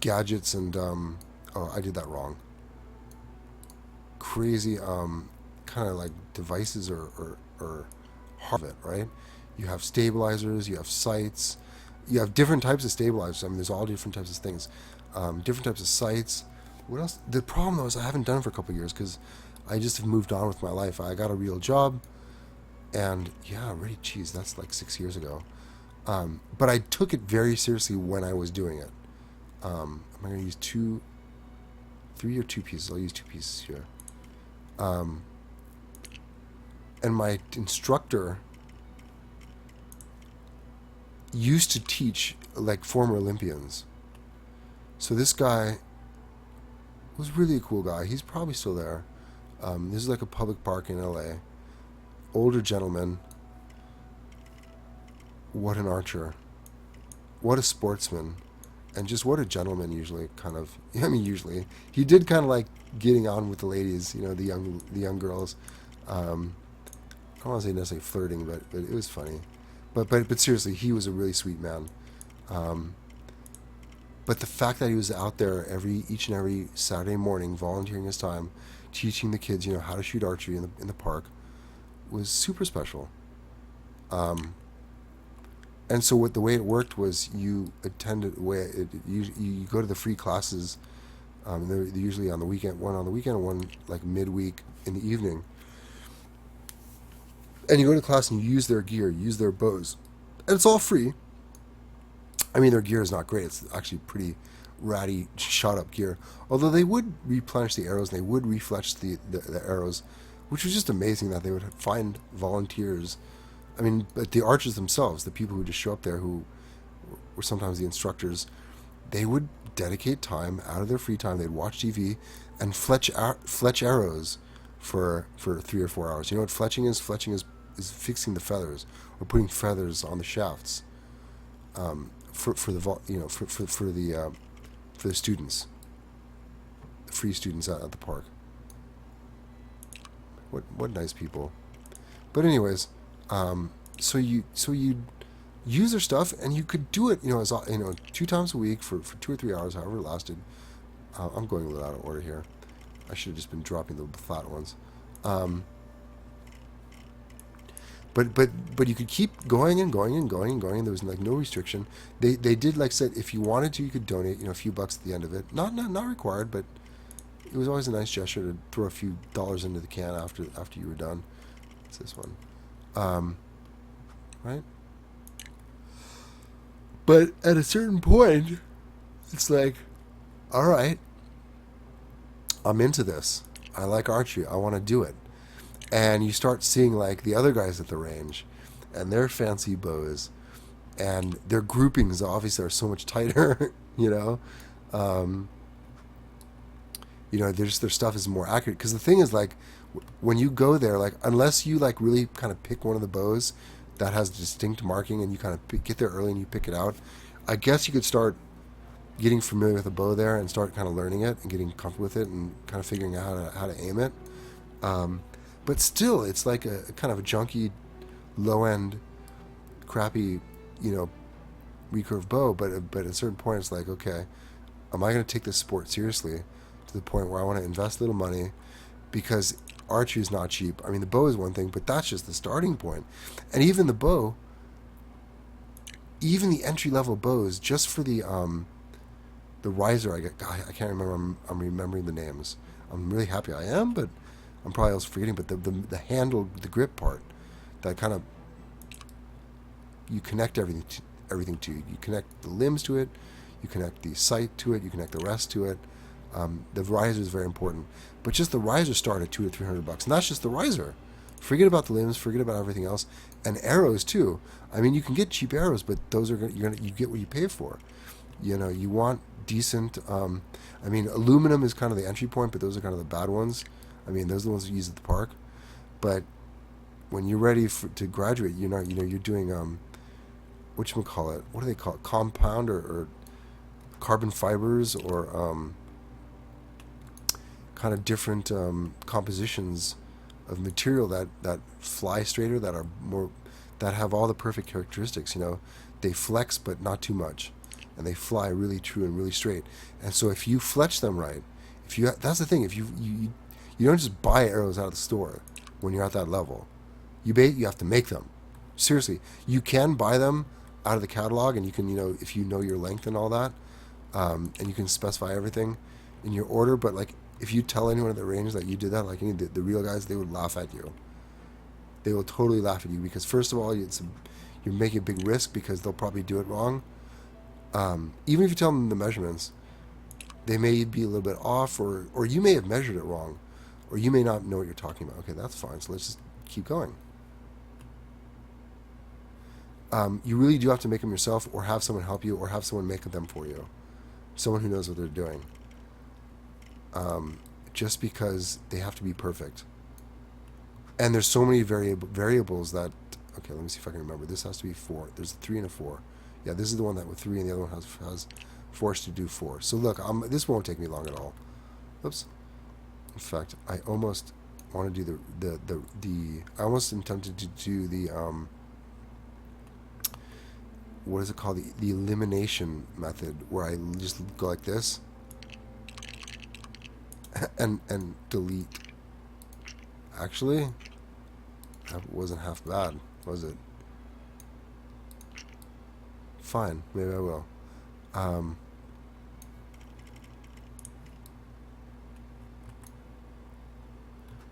gadgets and oh, I did that wrong. Crazy kind of like devices or part of it, right? You have stabilizers, you have sights, you have different types of stabilizers. I mean, there's all different types of things, different types of sights. What else? The problem though is I haven't done it for a couple of years because I just have moved on with my life. I got a real job, and yeah, already, geez, that's like 6 years ago. But I took it very seriously when I was doing it. I'm going to use three or two pieces. I'll use two pieces here. And my instructor used to teach like former Olympians. So this guy was really a cool guy. He's probably still there. This is like a public park in LA. Older gentleman. What an archer. What a sportsman. And just what a gentleman usually kind of. I mean, usually. He did kind of like getting on with the ladies, you know, the young girls. I don't want to say necessarily flirting, but it was funny. But seriously, he was a really sweet man. But the fact that he was out there each and every Saturday morning, volunteering his time, teaching the kids, you know, how to shoot archery in the park, was super special. And so the way it worked was you attended you go to the free classes. They're usually on the weekend, one on the weekend and one like midweek in the evening. And you go to class and you use their gear, use their bows, and it's all free. I mean, their gear is not great. It's actually pretty ratty, shot up gear. Although they would replenish the arrows and they would refletch the arrows, which was just amazing that they would find volunteers. I mean, but the archers themselves, the people who just show up there, who were sometimes the instructors, they would dedicate time out of their free time. They'd watch TV and fletch arrows for 3 or 4 hours. You know what fletching is? Fletching is fixing the feathers or putting feathers on the shafts. For the students, the free students at the park. What nice people. But anyways, so you use their stuff and you could do it, 2 times a week for 2 or 3 hours, however it lasted. I'm going a little out of order here. I should have just been dropping the flat ones. But you could keep going and going and going and going. There was like no restriction. They did, like said, if you wanted to, you could donate, a few bucks at the end of it. Not required, but it was always a nice gesture to throw a few dollars into the can after you were done. It's this one, right? But at a certain point, it's like, all right, I'm into this. I like archery. I want to do it. And you start seeing like the other guys at the range and their fancy bows and their groupings obviously are so much tighter, their stuff is more accurate. Because the thing is, like, when you go there, like, unless you like really kind of pick one of the bows that has distinct marking and you kind of get there early and you pick it out, I guess you could start getting familiar with the bow there and start kind of learning it and getting comfortable with it and kind of figuring out how to aim it. But still, it's like a kind of a junky, low-end, crappy, recurve bow. But at a certain point, it's like, okay, am I going to take this sport seriously to the point where I want to invest a little money? Because archery is not cheap. I mean, the bow is one thing, but that's just the starting point. And even the bow, even the entry-level bows, just for the riser, I can't remember. I'm remembering the names. I'm really happy I am, but I'm probably also forgetting, but the handle, the grip part, that kind of, you connect everything to. You connect the limbs to it, you connect the sight to it, you connect the rest to it. The riser is very important, but just the riser start at $200 to $300, and that's just the riser. Forget about the limbs, forget about everything else, and arrows too. I mean, you can get cheap arrows, but those are you get what you pay for. You want decent. I mean, aluminum is kind of the entry point, but those are kind of the bad ones. I mean, those are the ones you use at the park. But when you're ready to graduate, you're doing whatchamacallit, what do they call it? Compound or carbon fibers or kind of different compositions of material that fly straighter, that have all the perfect characteristics. They flex, but not too much. and they fly really true and really straight. And so if you fletch them right, that's the thing. If you don't just buy arrows out of the store when you're at that level. You have to make them. Seriously, you can buy them out of the catalog, and you can, if you know your length and all that, and you can specify everything in your order. But like, if you tell anyone at the range that you did that, like any of the real guys, they would laugh at you. They will totally laugh at you because, first of all, you're making a big risk because they'll probably do it wrong. Even if you tell them the measurements, they may be a little bit off, or you may have measured it wrong, or you may not know what you're talking about. Okay, that's fine. So let's just keep going. You really do have to make them yourself, or have someone help you, or have someone make them for you. Someone who knows what they're doing. Just because they have to be perfect. And there's so many variables that... Okay, let me see if I can remember. This has to be 4. There's a 3 and a 4. Yeah, this is the one that with 3, and the other one has forced to do 4. So look, this won't take me long at all. Oops. In fact, I almost want to do the I almost intended to do the what is it called? The elimination method, where I just go like this and delete. Actually, that wasn't half bad, was it? Fine, maybe I will.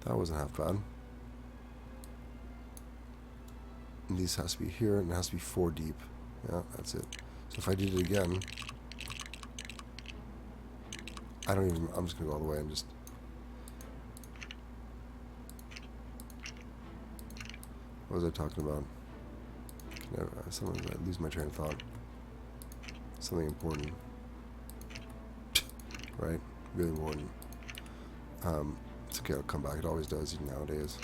That wasn't half bad. And these has to be here, and it has to be 4 deep. Yeah, that's it. So if I did it again, I'm just gonna go all the way and just... What was I talking about? I lose my train of thought. Something important. Right? Really important. It's okay, it'll come back. It always does, even nowadays.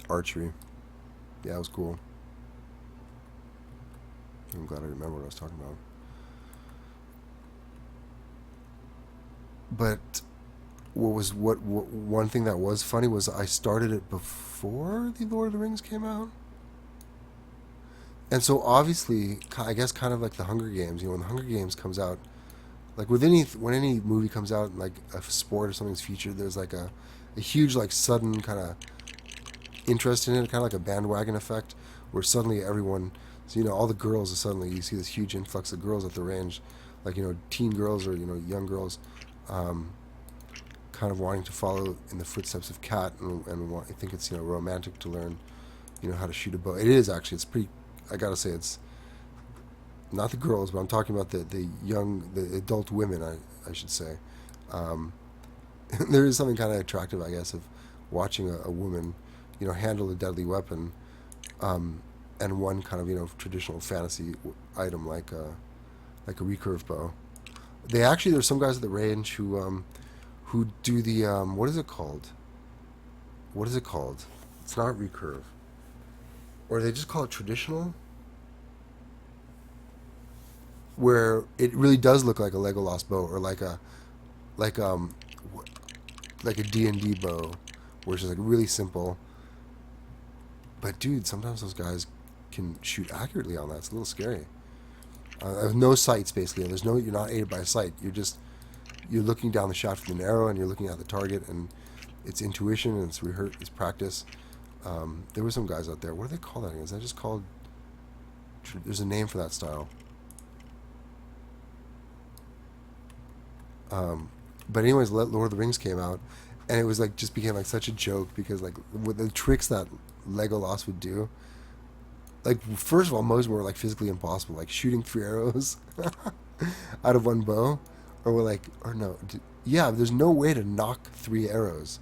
Archery. Yeah, it was cool. I'm glad I remember what I was talking about. But one thing that was funny was I started it before the Lord of the Rings came out. And so obviously, I guess kind of like the Hunger Games, when the Hunger Games comes out, like when any movie comes out, like a sport or something's featured, there's like a huge, like, sudden kind of interest in it, kind of like a bandwagon effect, where suddenly everyone, so, all the girls are suddenly, you see this huge influx of girls at the range, like, teen girls or, young girls, kind of wanting to follow in the footsteps of Kat, and I think it's, romantic to learn, how to shoot a bow. It is actually, it's pretty, I gotta say, it's not the girls, but I'm talking about the adult women, I should say. There is something kind of attractive, I guess, of watching a woman, handle a deadly weapon, and one kind of, traditional fantasy item like a recurve bow. There's some guys at the range who do the, what is it called? What is it called? It's not recurve. Or they just call it traditional? Where it really does look like a Legolas bow, or like a D&D bow, which is like really simple. But dude, sometimes those guys can shoot accurately on that. It's a little scary. No sights, basically. You're not aided by a sight. You're looking down the shaft with an arrow, and you're looking at the target, and it's intuition, and it's practice. There were some guys out there. What do they call that? Is that just called? There's a name for that style. But anyways, Lord of the Rings came out, and it was like just became like such a joke, because like with the tricks that Legolas would do, like, first of all, most were like physically impossible, like shooting 3 arrows out of one bow, there's no way to knock 3 arrows,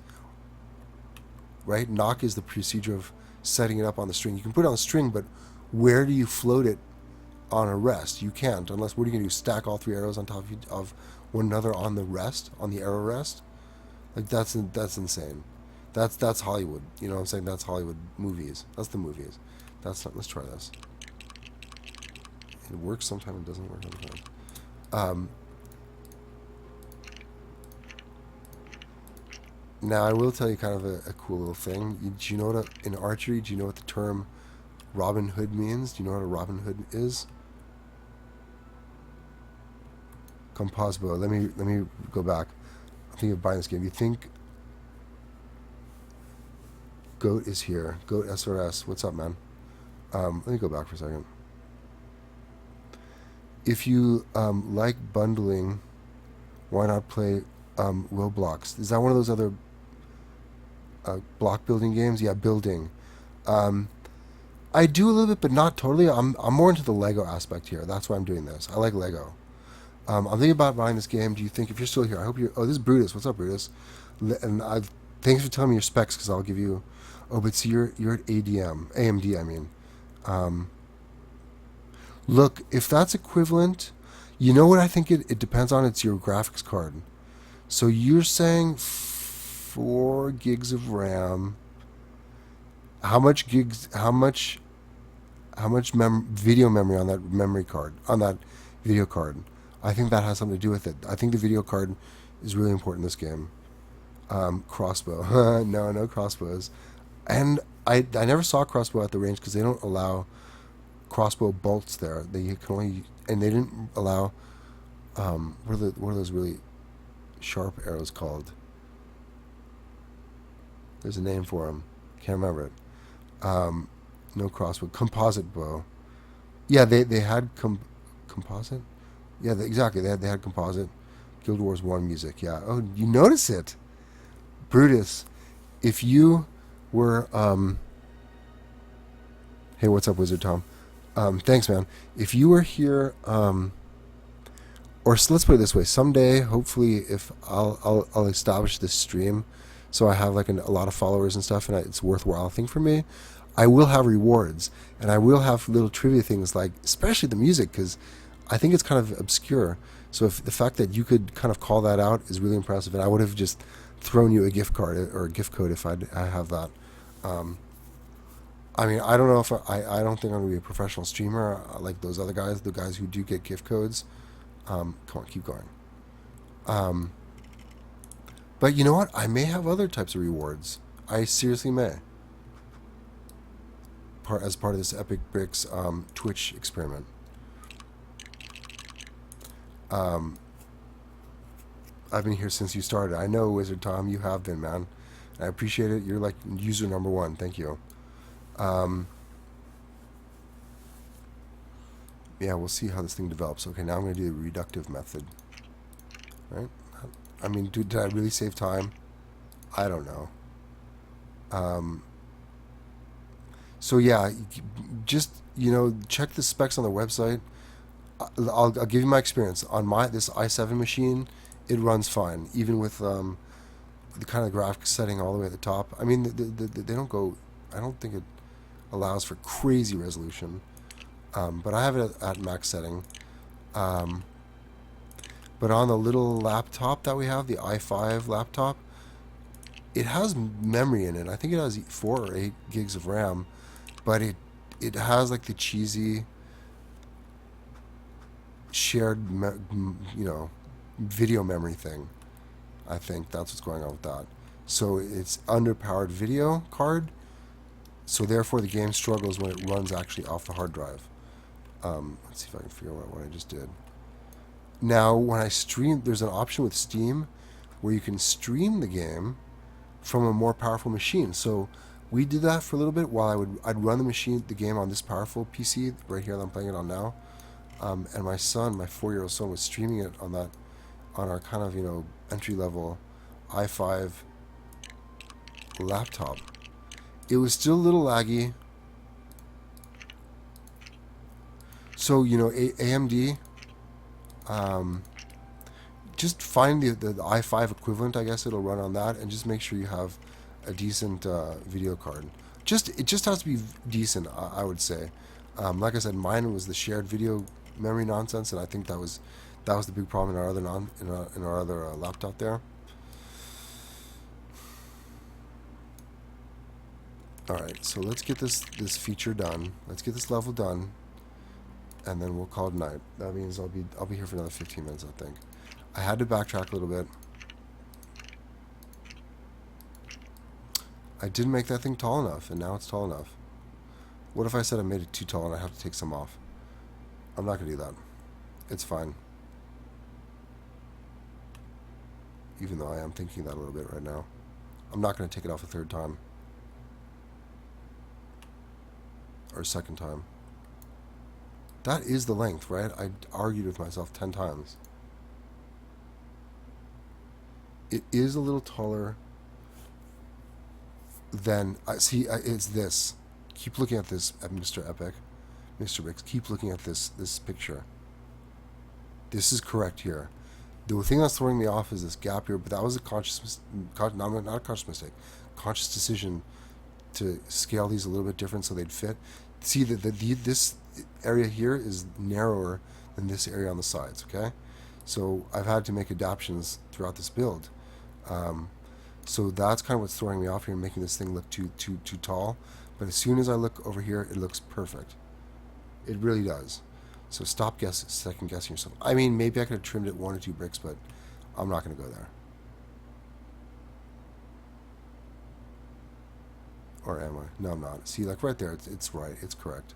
right? Knock is the procedure of setting it up on the string. You can put it on the string, but where do you float it on a rest? You can't, unless, what are you going to do, stack all 3 arrows on top of one another on the rest, on the arrow rest? Like, that's insane. That's Hollywood. You know what I'm saying? That's Hollywood movies. That's the movies. Let's try this. It works sometimes, it doesn't work sometimes. Now, I will tell you kind of a cool little thing. Do you know what in archery? Do you know what the term Robin Hood means? Do you know what a Robin Hood is? Composbo. Let me go back. I'm thinking of buying this game. You think Goat is here? Goat SRS. What's up, man? Let me go back for a second. If you like bundling, why not play Roblox? Is that one of those other block building games? Yeah, building. I do a little bit, but not totally. I'm more into the Lego aspect here. That's why I'm doing this. I like Lego. I'm thinking about buying this game. Do you think, if you're still here, I hope you're... Oh, this is Brutus. What's up, Brutus? And thanks for telling me your specs, because I'll give you... Oh, but see, you're at AMD, I mean. Look, if that's equivalent, you know what I think it depends on? It's your graphics card. So you're saying 4 gigs of RAM. How much video memory on that memory card, on that video card? I think that has something to do with it. I think the video card is really important in this game. Crossbow. No crossbows. And I never saw a crossbow at the range because they don't allow crossbow bolts there. They can only, and they didn't allow what are those really sharp arrows called? There's a name for them. Can't remember it. No crossbow. Composite bow. Yeah, they had composite. Yeah, exactly. They had composite. Guild Wars 1 music. Yeah. Oh, you notice it, Brutus. If you were hey, what's up, Wizard Tom? Thanks, man. If you were here, or so let's put it this way: someday, hopefully, if I'll establish this stream, so I have like a lot of followers and stuff, and it's a worthwhile thing for me. I will have rewards, and I will have little trivia things, like especially the music, because I think it's kind of obscure. So if the fact that you could kind of call that out is really impressive, and I would have just thrown you a gift card or a gift code if I have that. I mean, I don't know if I don't think I'm going to be a professional streamer like those other guys, the guys who do get gift codes. Come on, keep going. But you know what? I may have other types of rewards. I seriously may. As part of this Epic Bricks Twitch experiment. I've been here since you started. I know, Wizard Tom, you have been, man. I appreciate it. You're like user number 1. Thank you. Yeah, we'll see how this thing develops. Okay, now I'm going to do the reductive method. Right? I mean, did I really save time? I don't know. So yeah, just, check the specs on the website. I'll give you my experience. On this i7 machine, it runs fine, even with the kind of graphics setting all the way at the top. I mean, they don't go... I don't think it allows for crazy resolution. But I have it at max setting. But on the little laptop that we have, the i5 laptop, it has memory in it. I think it has 4 or 8 gigs of RAM, but it has like the cheesy shared video memory thing. I think that's what's going on with that. So it's underpowered video card, so therefore the game struggles when it runs actually off the hard drive. Let's see if I can figure out what I just did. Now, when I stream, there's an option with Steam where you can stream the game from a more powerful machine. So we did that for a little bit while I'd run the game on this powerful PC right here that I'm playing it on now. And my son, my 4-year-old son, was streaming it on our kind of entry-level i5 laptop. It was still a little laggy. So AMD. Just find the i5 equivalent, I guess it'll run on that, and just make sure you have a decent video card. It just has to be decent, I would say. Like I said, mine was the shared video memory nonsense, and I think that was the big problem in our other laptop there. All right, so let's get this feature done. Let's get this level done, and then we'll call it night. That means I'll be here for another 15 minutes, I think. I had to backtrack a little bit. I didn't make that thing tall enough, and now it's tall enough. What if I said I made it too tall and I have to take some off? I'm not going to do that. It's fine. Even though I am thinking that a little bit right now. I'm not going to take it off a third time. Or a second time. That is the length, right? I argued with myself 10 times. It is a little taller than... it's this. Keep looking at this, Mr. Epic. Mr. Briggs, keep looking at this picture. This is correct here. The thing that's throwing me off is this gap here, but that was a not a conscious mistake. Conscious decision to scale these a little bit different so they'd fit. See, this area here is narrower than this area on the sides, okay? So I've had to make adaptations throughout this build. So that's kind of what's throwing me off here and making this thing look too tall. But as soon as I look over here, it looks perfect. It really does. So stop second guessing yourself. I mean, maybe I could have trimmed it 1 or 2 bricks, but I'm not going to go there. Or am I? No, I'm not. See, like right there, it's right. It's correct.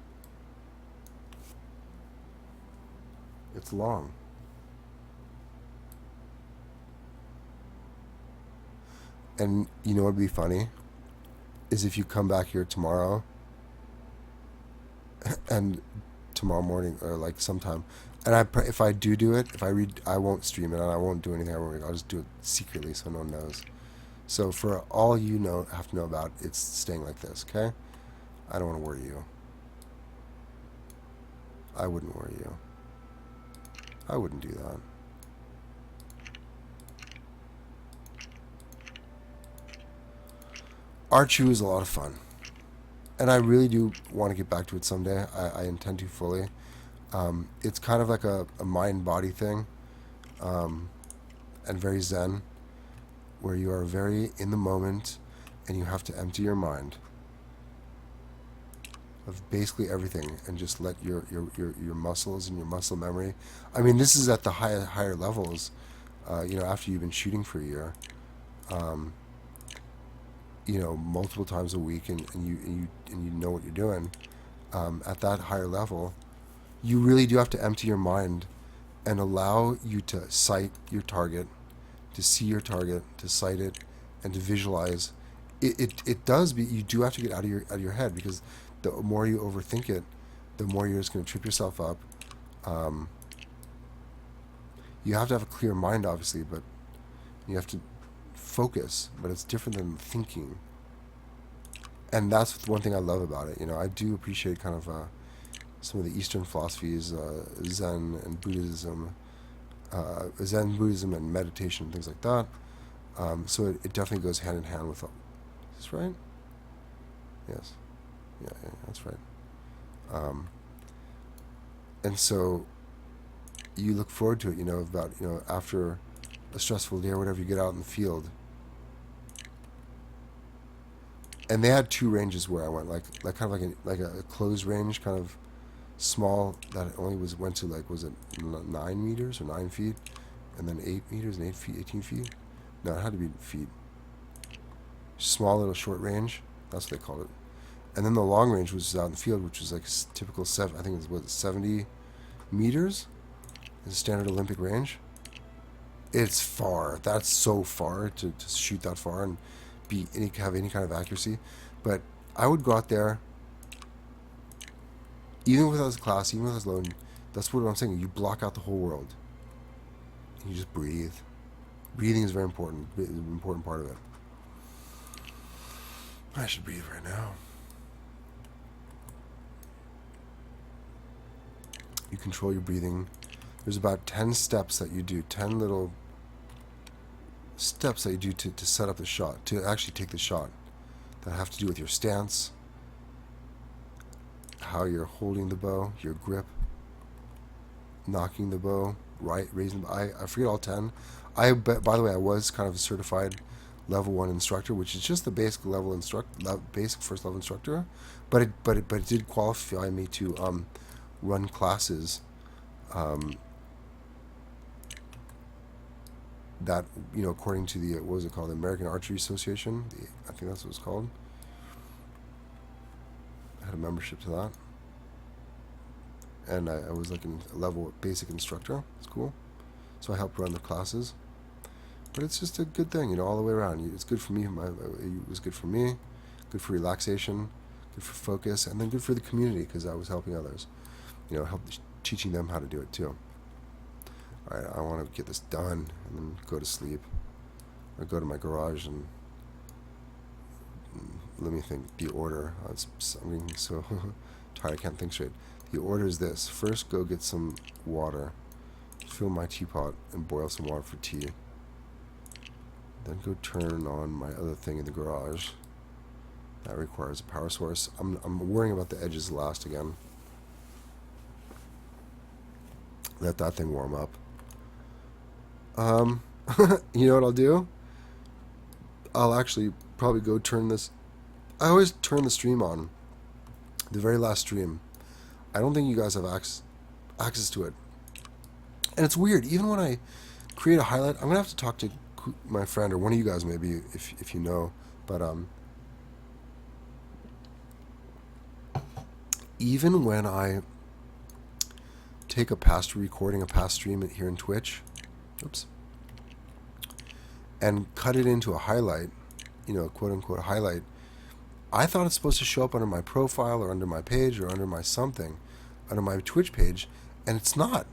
It's long. And you know what would be funny? Is if you come back here tomorrow and tomorrow morning or like sometime, and if I do it, I won't stream it and I won't do anything. I'll just do it secretly so no one knows. So for all you have to know about, it's staying like this, okay? I don't want to worry you. I wouldn't worry you. I wouldn't do that. Archery is a lot of fun. And I really do want to get back to it someday. I intend to fully. It's kind of like a mind-body thing. And very zen. Where you are very in the moment. And you have to empty your mind. Of basically everything. And just let your muscles and your muscle memory. I mean, this is at the higher levels. After you've been shooting for a year. Multiple times a week, and you know what you're doing. At that higher level, you really do have to empty your mind and allow you to sight your target, to see your target, to sight it, and to visualize. It does, but you do have to get out of your head, because the more you overthink it, the more you're just going to trip yourself up. You have to have a clear mind, obviously, but you have to focus, but it's different than thinking. And that's one thing I love about it. I do appreciate kind of some of the Eastern philosophies, Zen and Buddhism, and meditation, things like that. So it definitely goes hand in hand with. Is this right? Yes. Yeah, that's right. And so you look forward to it. After a stressful day or whatever, you get out in the field. And they had 2 ranges where I went, like kind of like a closed range, kind of small, that only went to was it 9 meters or 9 feet, and then 8 meters and 8 feet, 18 feet. No, it had to be feet. Small little short range, that's what they called it. And then the long range was out in the field, which was like typical I think it was 70 meters, is a standard Olympic range. It's far. That's so far to shoot that far and have any kind of accuracy. But I would go out there, even without a class, even without loading. That's what I'm saying. You block out the whole world. You just breathe. Breathing is very important. It's an important part of it. I should breathe right now. You control your breathing. There's about 10 steps that you do, 10 little steps that you do to set up the shot, to actually take the shot, that have to do with your stance, how you're holding the bow, your grip, knocking the bow, right, raising the bow. I forget all 10. By the way, I was kind of a certified level 1 instructor, which is just the basic level basic first level instructor, but it did qualify me to run classes that, you know, according to the, what was it called, the American Archery Association, I think that's what it's called. I had a membership to that, and I was like a level basic instructor. It's cool. So I helped run the classes, but it's just a good thing, you know, all the way around. It's good for me. It was good for me, good for relaxation, good for focus, and then good for the community because I was helping others, you know, teaching them how to do it too. All right, I want to get this done and then go to sleep, or go to my garage and let me think. The order. I'm getting so tired. I can't think straight. The order is this: first, go get some water, fill my teapot, and boil some water for tea. Then go turn on my other thing in the garage. That requires a power source. I'm worrying about the edges last again. Let that thing warm up. You know what I'll do? I'll actually probably go turn this. I always turn the stream on. The very last stream. I don't think you guys have access to it. And it's weird. Even when I create a highlight, I'm going to have to talk to my friend or one of you guys maybe if you know. But even when I take a past recording, a past stream here in Twitch, and cut it into a highlight, you know, quote unquote highlight, I thought it's supposed to show up under my profile or under my page or under my something, under my Twitch page, and it's not.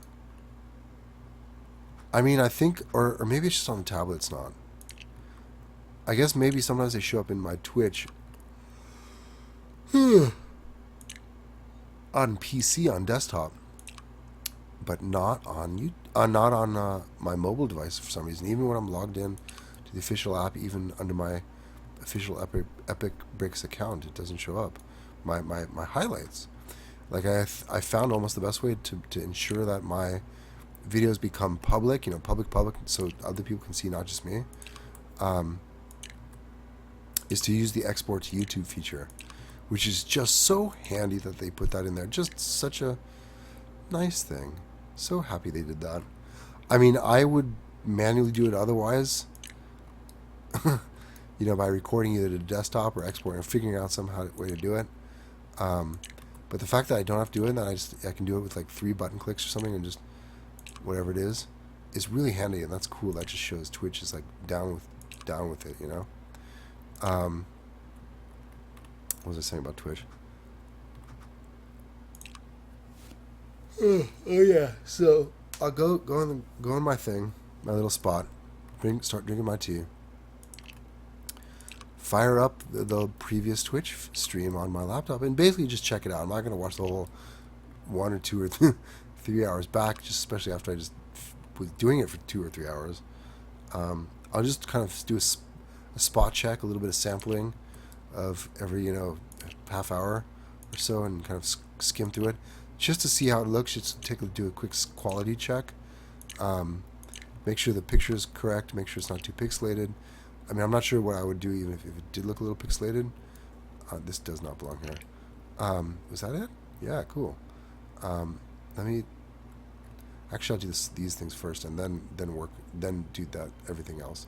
I mean, I think, or maybe it's just on the tablet, it's not. I guess maybe sometimes they show up in my Twitch on PC, on desktop, but not on my mobile device for some reason. Even when I'm logged in to the official app, even under my official Epic Bricks account, it doesn't show up. My highlights. Like I found almost the best way to ensure that my videos become public, you know, public, so other people can see, not just me, is to use the export to YouTube feature, which is just so handy that they put that in there. Just such a nice thing. So happy they did that. I mean, I would manually do it otherwise, you know, by recording either to desktop or exporting or figuring out some way to do it. But the fact that I don't have to do it, and that I can do it with like 3 button clicks or something, and just whatever it is really handy, and that's cool. That just shows Twitch is like down with it, you know. What was I saying about Twitch? Oh yeah. So I'll go on my thing, my little spot, start drinking my tea, fire up the previous Twitch stream on my laptop, and basically just check it out. I'm not gonna watch the whole 1 or 2 or 3 hours back, just especially after I just was doing it for 2 or 3 hours. I'll just kind of do a spot check, a little bit of sampling of every, you know, half hour or so, and kind of skim through it just to see how it looks. Just do a quick quality check, make sure the picture is correct, make sure it's not too pixelated. I mean, I'm not sure what I would do even if it did look a little pixelated. This does not belong here. Was that it? Yeah, cool. Let me actually, I'll do these things first, and then do everything else.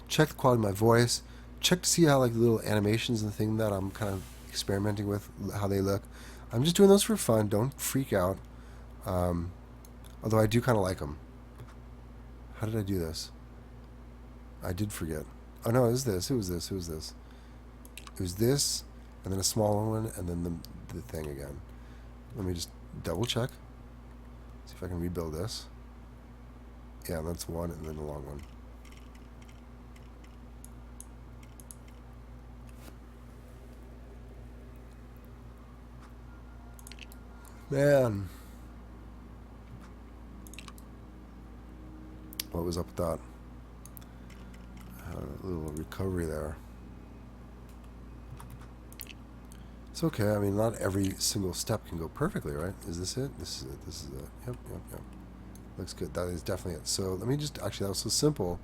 Check the quality of my voice. Check to see how like the little animations and the thing that I'm kind of experimenting with, how they look. I'm just doing those for fun. Don't freak out. Although I do kind of like them. How did I do this? I did forget. Oh no, it was this. It was this. It was this, and then a small one, and then the thing again. Let me just double check. See if I can rebuild this. Yeah, that's one, and then the long one. Man. What was up with that? A little recovery there. It's okay. I mean, not every single step can go perfectly, right? Is this it? This is it. This is it. Yep. Looks good. That is definitely it. So let me just, actually, that was so simple.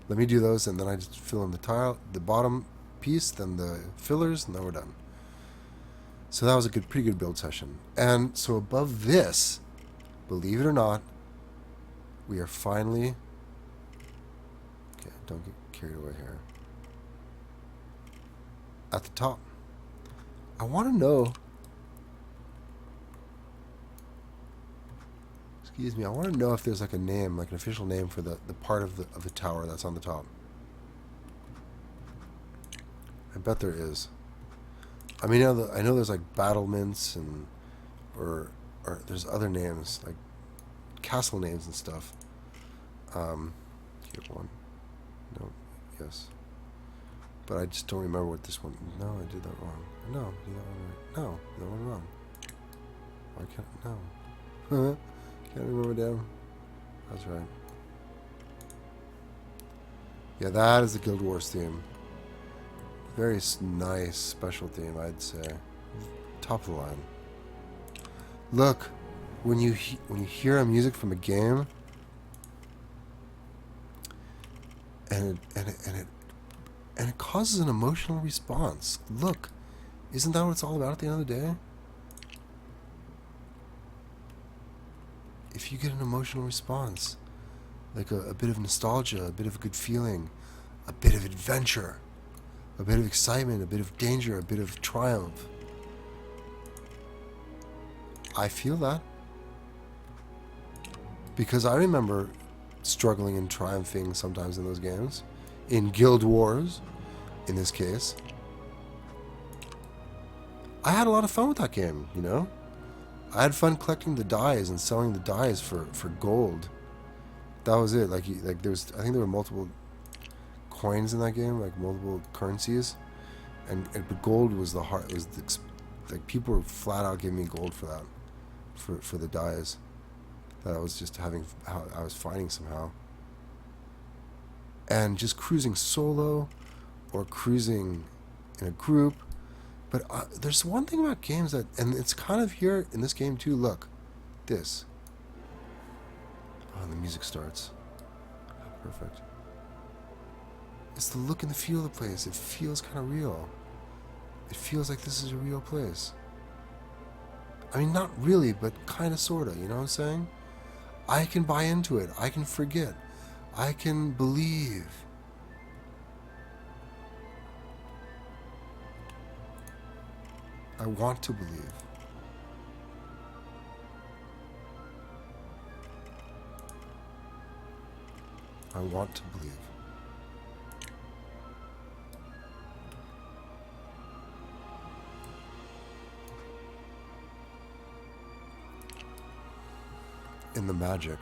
Let me do those, and then I just fill in the tile, the bottom piece, then the fillers, and then we're done. So that was a pretty good build session. And so above this, believe it or not, We are finally... Okay, don't get carried away here. At the top. I want to know... Excuse me, I want to know if there's like a name, like an official name for the part of the tower that's on the top. I bet there is. I mean, I know there's like battlements and or there's other names like castle names and stuff. Here one. No, yes. But I just don't remember what this one. No, I did that wrong. No, I did that one right. No, that one wrong. Why can't no? Can't remember damn. That's right. Yeah, that is the Guild Wars theme. Very nice, special theme, I'd say. Top of the line. Look, when you hear a music from a game, and it causes an emotional response. Look, isn't that what it's all about at the end of the day? If you get an emotional response, like a bit of nostalgia, a bit of a good feeling, a bit of adventure, a bit of excitement, a bit of danger, a bit of triumph. I feel that. Because I remember struggling and triumphing sometimes in those games. In Guild Wars, in this case. I had a lot of fun with that game, you know? I had fun collecting the dies and selling the dies for gold. That was it. Like there was, I think there were multiple coins in that game, like multiple currencies, and but gold was the heart. Was like people were flat out giving me gold for that, for the dies that I was just having. I was finding somehow, and just cruising solo, or cruising in a group. But there's one thing about games that, and it's kind of here in this game too. Look, this. Oh, the music starts. Perfect. It's the look and the feel of the place. It feels kind of real. It feels like this is a real place. I mean, not really, but kind of, sort of. You know what I'm saying? I can buy into it. I can forget. I can believe. I want to believe. I want to believe. In the magic.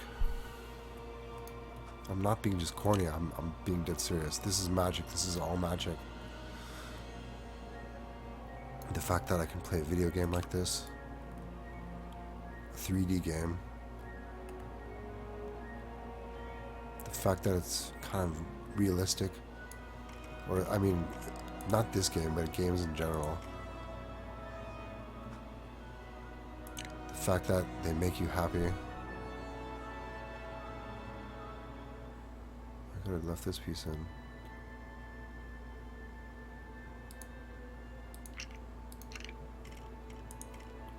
I'm not being just corny, I'm being dead serious. This is magic. This is all magic. The fact that I can play a video game like this, a 3D game, the fact that it's kind of realistic, or I mean, not this game, but games in general. The fact that they make you happy. I could have left this piece in.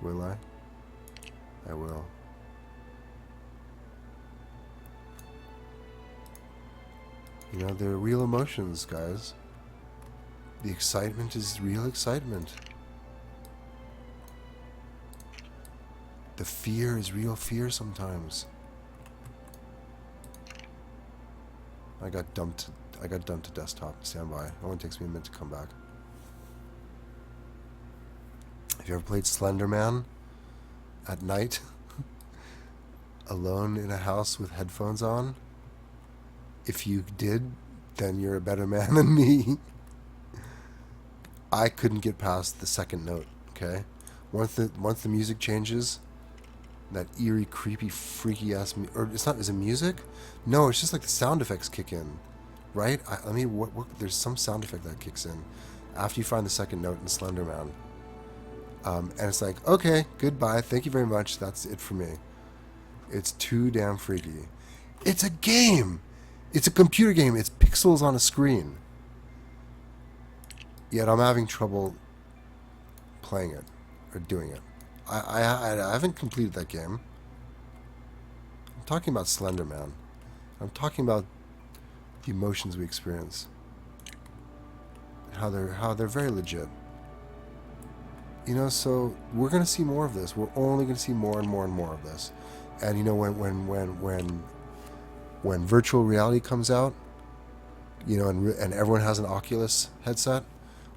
Will I? I will. You know, they're real emotions, guys. The excitement is real excitement. The fear is real fear sometimes. I got dumped to desktop. Stand by. It only takes me a minute to come back. Have you ever played Slender Man at night? Alone in a house with headphones on? If you did, then you're a better man than me. I couldn't get past the second note, okay? Once the music changes, that eerie, creepy, freaky ass or it's not, is it music? No, it's just like the sound effects kick in. Right? There's some sound effect that kicks in after you find the second note in Slender Man. And it's like, okay, goodbye, thank you very much, that's it for me. It's too damn freaky. It's a game! It's a computer game, it's pixels on a screen. Yet I'm having trouble playing it, or doing it. I haven't completed that game. I'm talking about Slender Man. I'm talking about the emotions we experience. How they're very legit. You know, so we're gonna see more of this. We're only gonna see more and more and more of this. And you know, when virtual reality comes out, you know, and everyone has an Oculus headset,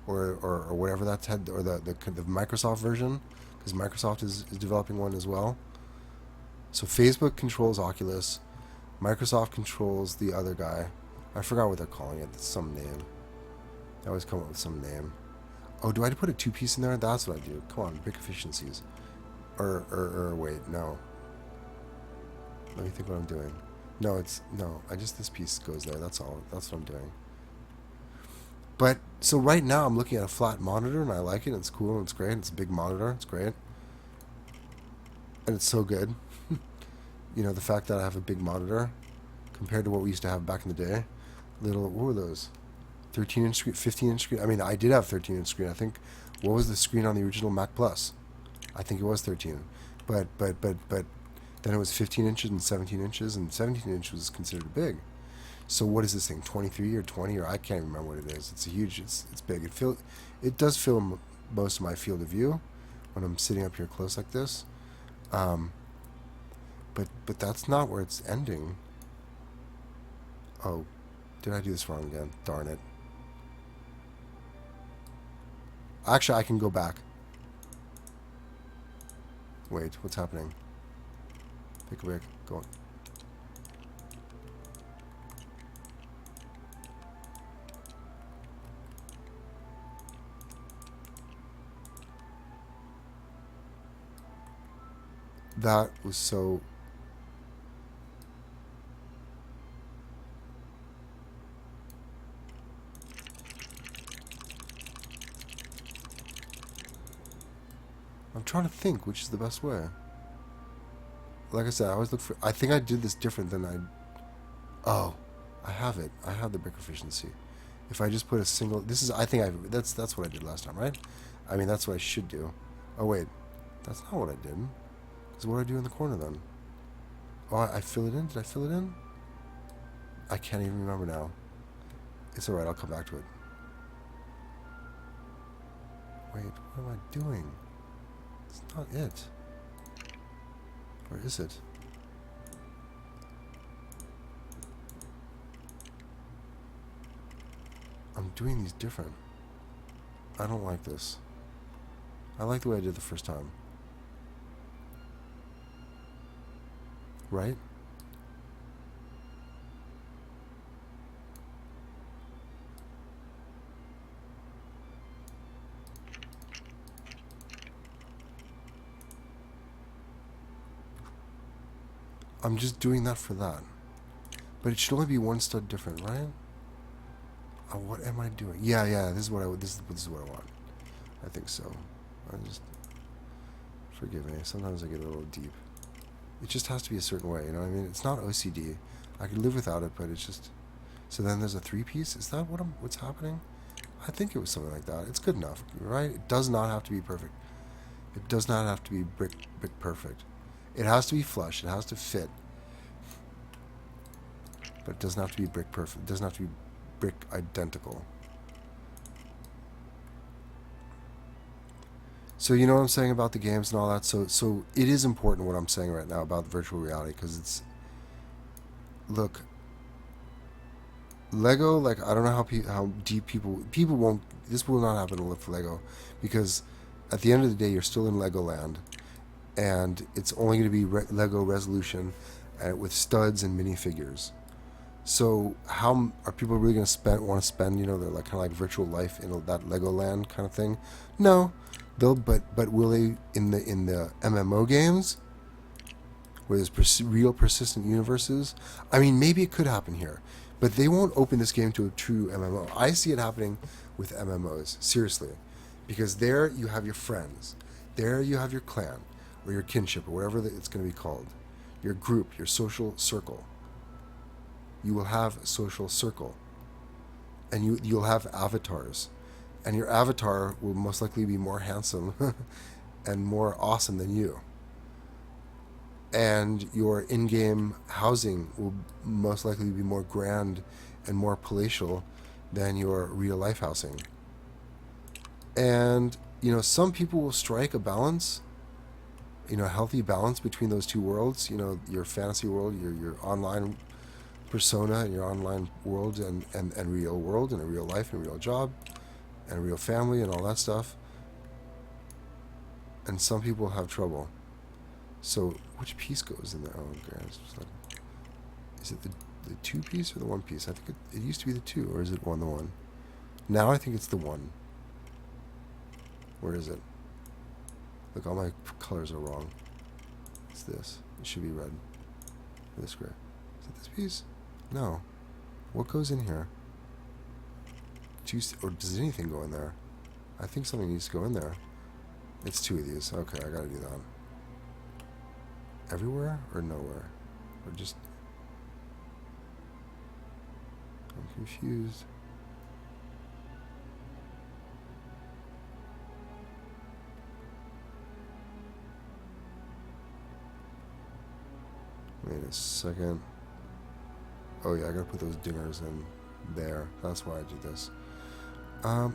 or whatever that's head, or the Microsoft version, because Microsoft is developing one as well. So Facebook controls Oculus, Microsoft controls the other guy. I forgot what they're calling it. It's some name. They always come up with some name. Oh, do I put a two-piece in there? That's what I do. Come on, big efficiencies. Or wait, no. Let me think what I'm doing. No, this piece goes there. That's all. That's what I'm doing. But, so right now I'm looking at a flat monitor and I like it. It's cool and it's great. It's a big monitor. It's great. And it's so good. You know, the fact that I have a big monitor compared to what we used to have back in the day. What were those? 13-inch screen, 15-inch screen. I mean, I did have 13-inch screen. I think, what was the screen on the original Mac Plus? I think it was 13. But then it was 15 inches and 17 inches, and 17 inches was considered big. So what is this thing, 23 or 20, or I can't even remember what it is. It's a huge, it's big. It does fill most of my field of view when I'm sitting up here close like this. But that's not where it's ending. Oh, did I do this wrong again? Darn it. Actually, I can go back. Wait, what's happening? Pick a break. Go on. That was so... I'm trying to think which is the best way. Like I said, I always look for... I think I did this different than I... Oh, I have it. I have the brick efficiency. If I just put a single... This is... I think I... That's what I did last time, right? I mean, that's what I should do. Oh, wait. That's not what I did. Because what do I do in the corner, then? Oh, I fill it in? Did I fill it in? I can't even remember now. It's alright, I'll come back to it. Wait, what am I doing? It's not it. Or is it? I'm doing these different. I don't like this. I like the way I did the first time. Right? I'm just doing that for that. But it should only be one stud different, right? Oh, what am I doing? Yeah, this is what I this is what I want. I think so. Forgive me. Sometimes I get a little deep. It just has to be a certain way, you know what I mean? It's not OCD. I could live without it, but it's just... So then there's a three-piece? Is that what's happening? I think it was something like that. It's good enough, right? It does not have to be perfect. It does not have to be brick perfect. It has to be flush. It has to fit. But it doesn't have to be brick perfect. It doesn't have to be brick identical. So you know what I'm saying about the games and all that? So it is important what I'm saying right now about virtual reality, because it's... Look, Lego, like, I don't know how deep people won't... This will not happen with Lego, because at the end of the day, you're still in Legoland, and it's only going to be Lego Resolution with studs and minifigures. So how are people really going to want to spend, you know, their kind of like virtual life in that Legoland kind of thing? No. But will they in the MMO games where there's real persistent universes? I mean, maybe it could happen here, but they won't open this game to a true MMO. I see it happening with MMOs, seriously, because there you have your friends, there you have your clan or your kinship or whatever it's going to be called, your group, your social circle. You will have a social circle, and you'll have avatars. And your avatar will most likely be more handsome and more awesome than you. and your in-game housing will most likely be more grand and more palatial than your real-life housing. And, some people will strike a balance, a healthy balance between those two worlds, your fantasy world, your online persona and your online world and real world and a real life and real job and a real family and all that stuff. And some people have trouble. So which piece goes in there? Oh, okay. Is it the two piece or the one piece? I think it used to be the two, or is it the one? Now I think it's the one. Where is it? Look, all my colors are wrong. It's this. It should be red. Or this gray. Is it this piece? No. What goes in here? Or does anything go in there? I think something needs to go in there. It's two of these. Okay, I gotta do that. Everywhere or nowhere? Or just... I'm confused. Wait a second. Oh yeah, I gotta put those dingers in there. That's why I do this. I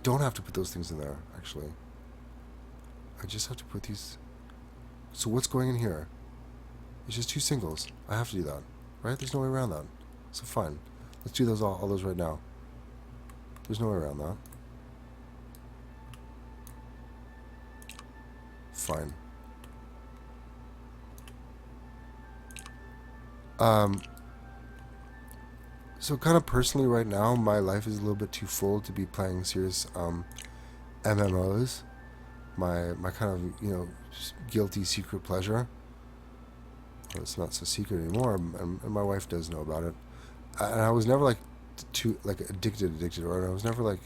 don't have to put those things in there, actually. I just have to put these... So what's going in here? It's just two singles. I have to do that, right? There's no way around that. So fine. Let's do those all those right now. There's no way around that. Fine. So kind of personally right now, my life is a little bit too full to be playing serious MMOs. My kind of, guilty secret pleasure. Well, it's not so secret anymore, and my wife does know about it. And I was never like addicted, or I was never like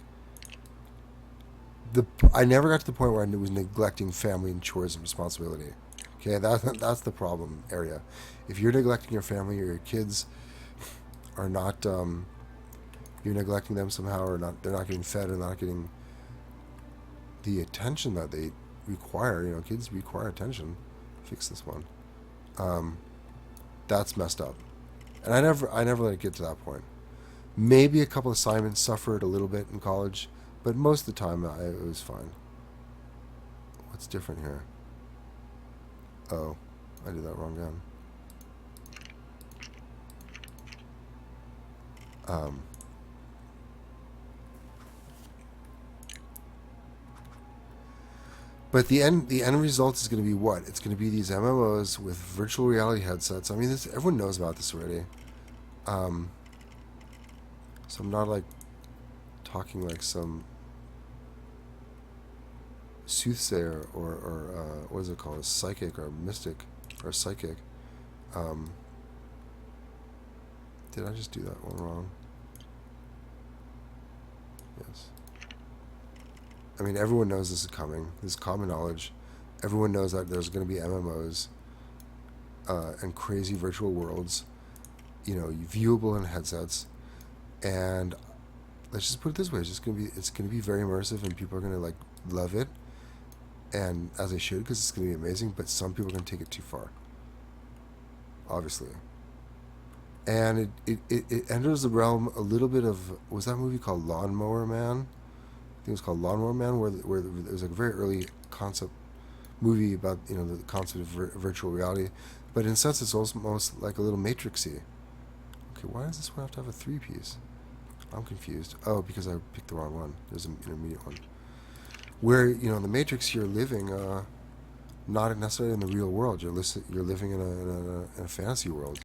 I never got to the point where I was neglecting family and chores and responsibility. Okay, that's the problem area. If you're neglecting your family or your kids are not, you're neglecting them somehow, or not, they're not getting fed or not getting the attention that they require. Kids require attention. Fix this one. That's messed up. And I never let it get to that point. Maybe a couple assignments suffered a little bit in college, but most of the time it was fine. What's different here? Oh, I did that wrong again. But the end result is going to be what? It's going to be these MMOs with virtual reality headsets. I mean, everyone knows about this already. So I'm not like talking like some soothsayer or what is it called? A psychic or mystic or psychic. Did I just do that one wrong? Yes. I mean, everyone knows this is coming. This is common knowledge. Everyone knows that there's going to be MMOs and crazy virtual worlds, viewable in headsets. And let's just put it this way: it's going to be very immersive, and people are going to like love it, and as they should, because it's going to be amazing. But some people are going to take it too far, obviously. And it enters the realm a little bit of, was that movie called Lawnmower Man? I think it was called Lawnmower Man, where it was like a very early concept movie about the concept of virtual reality, but in a sense it's almost like a little Matrixy. Okay, why does this one have to have a 3-piece? I'm confused. Oh, because I picked the wrong one. There's an intermediate one. Where in the Matrix you're living not necessarily in the real world. You're living in a fantasy world.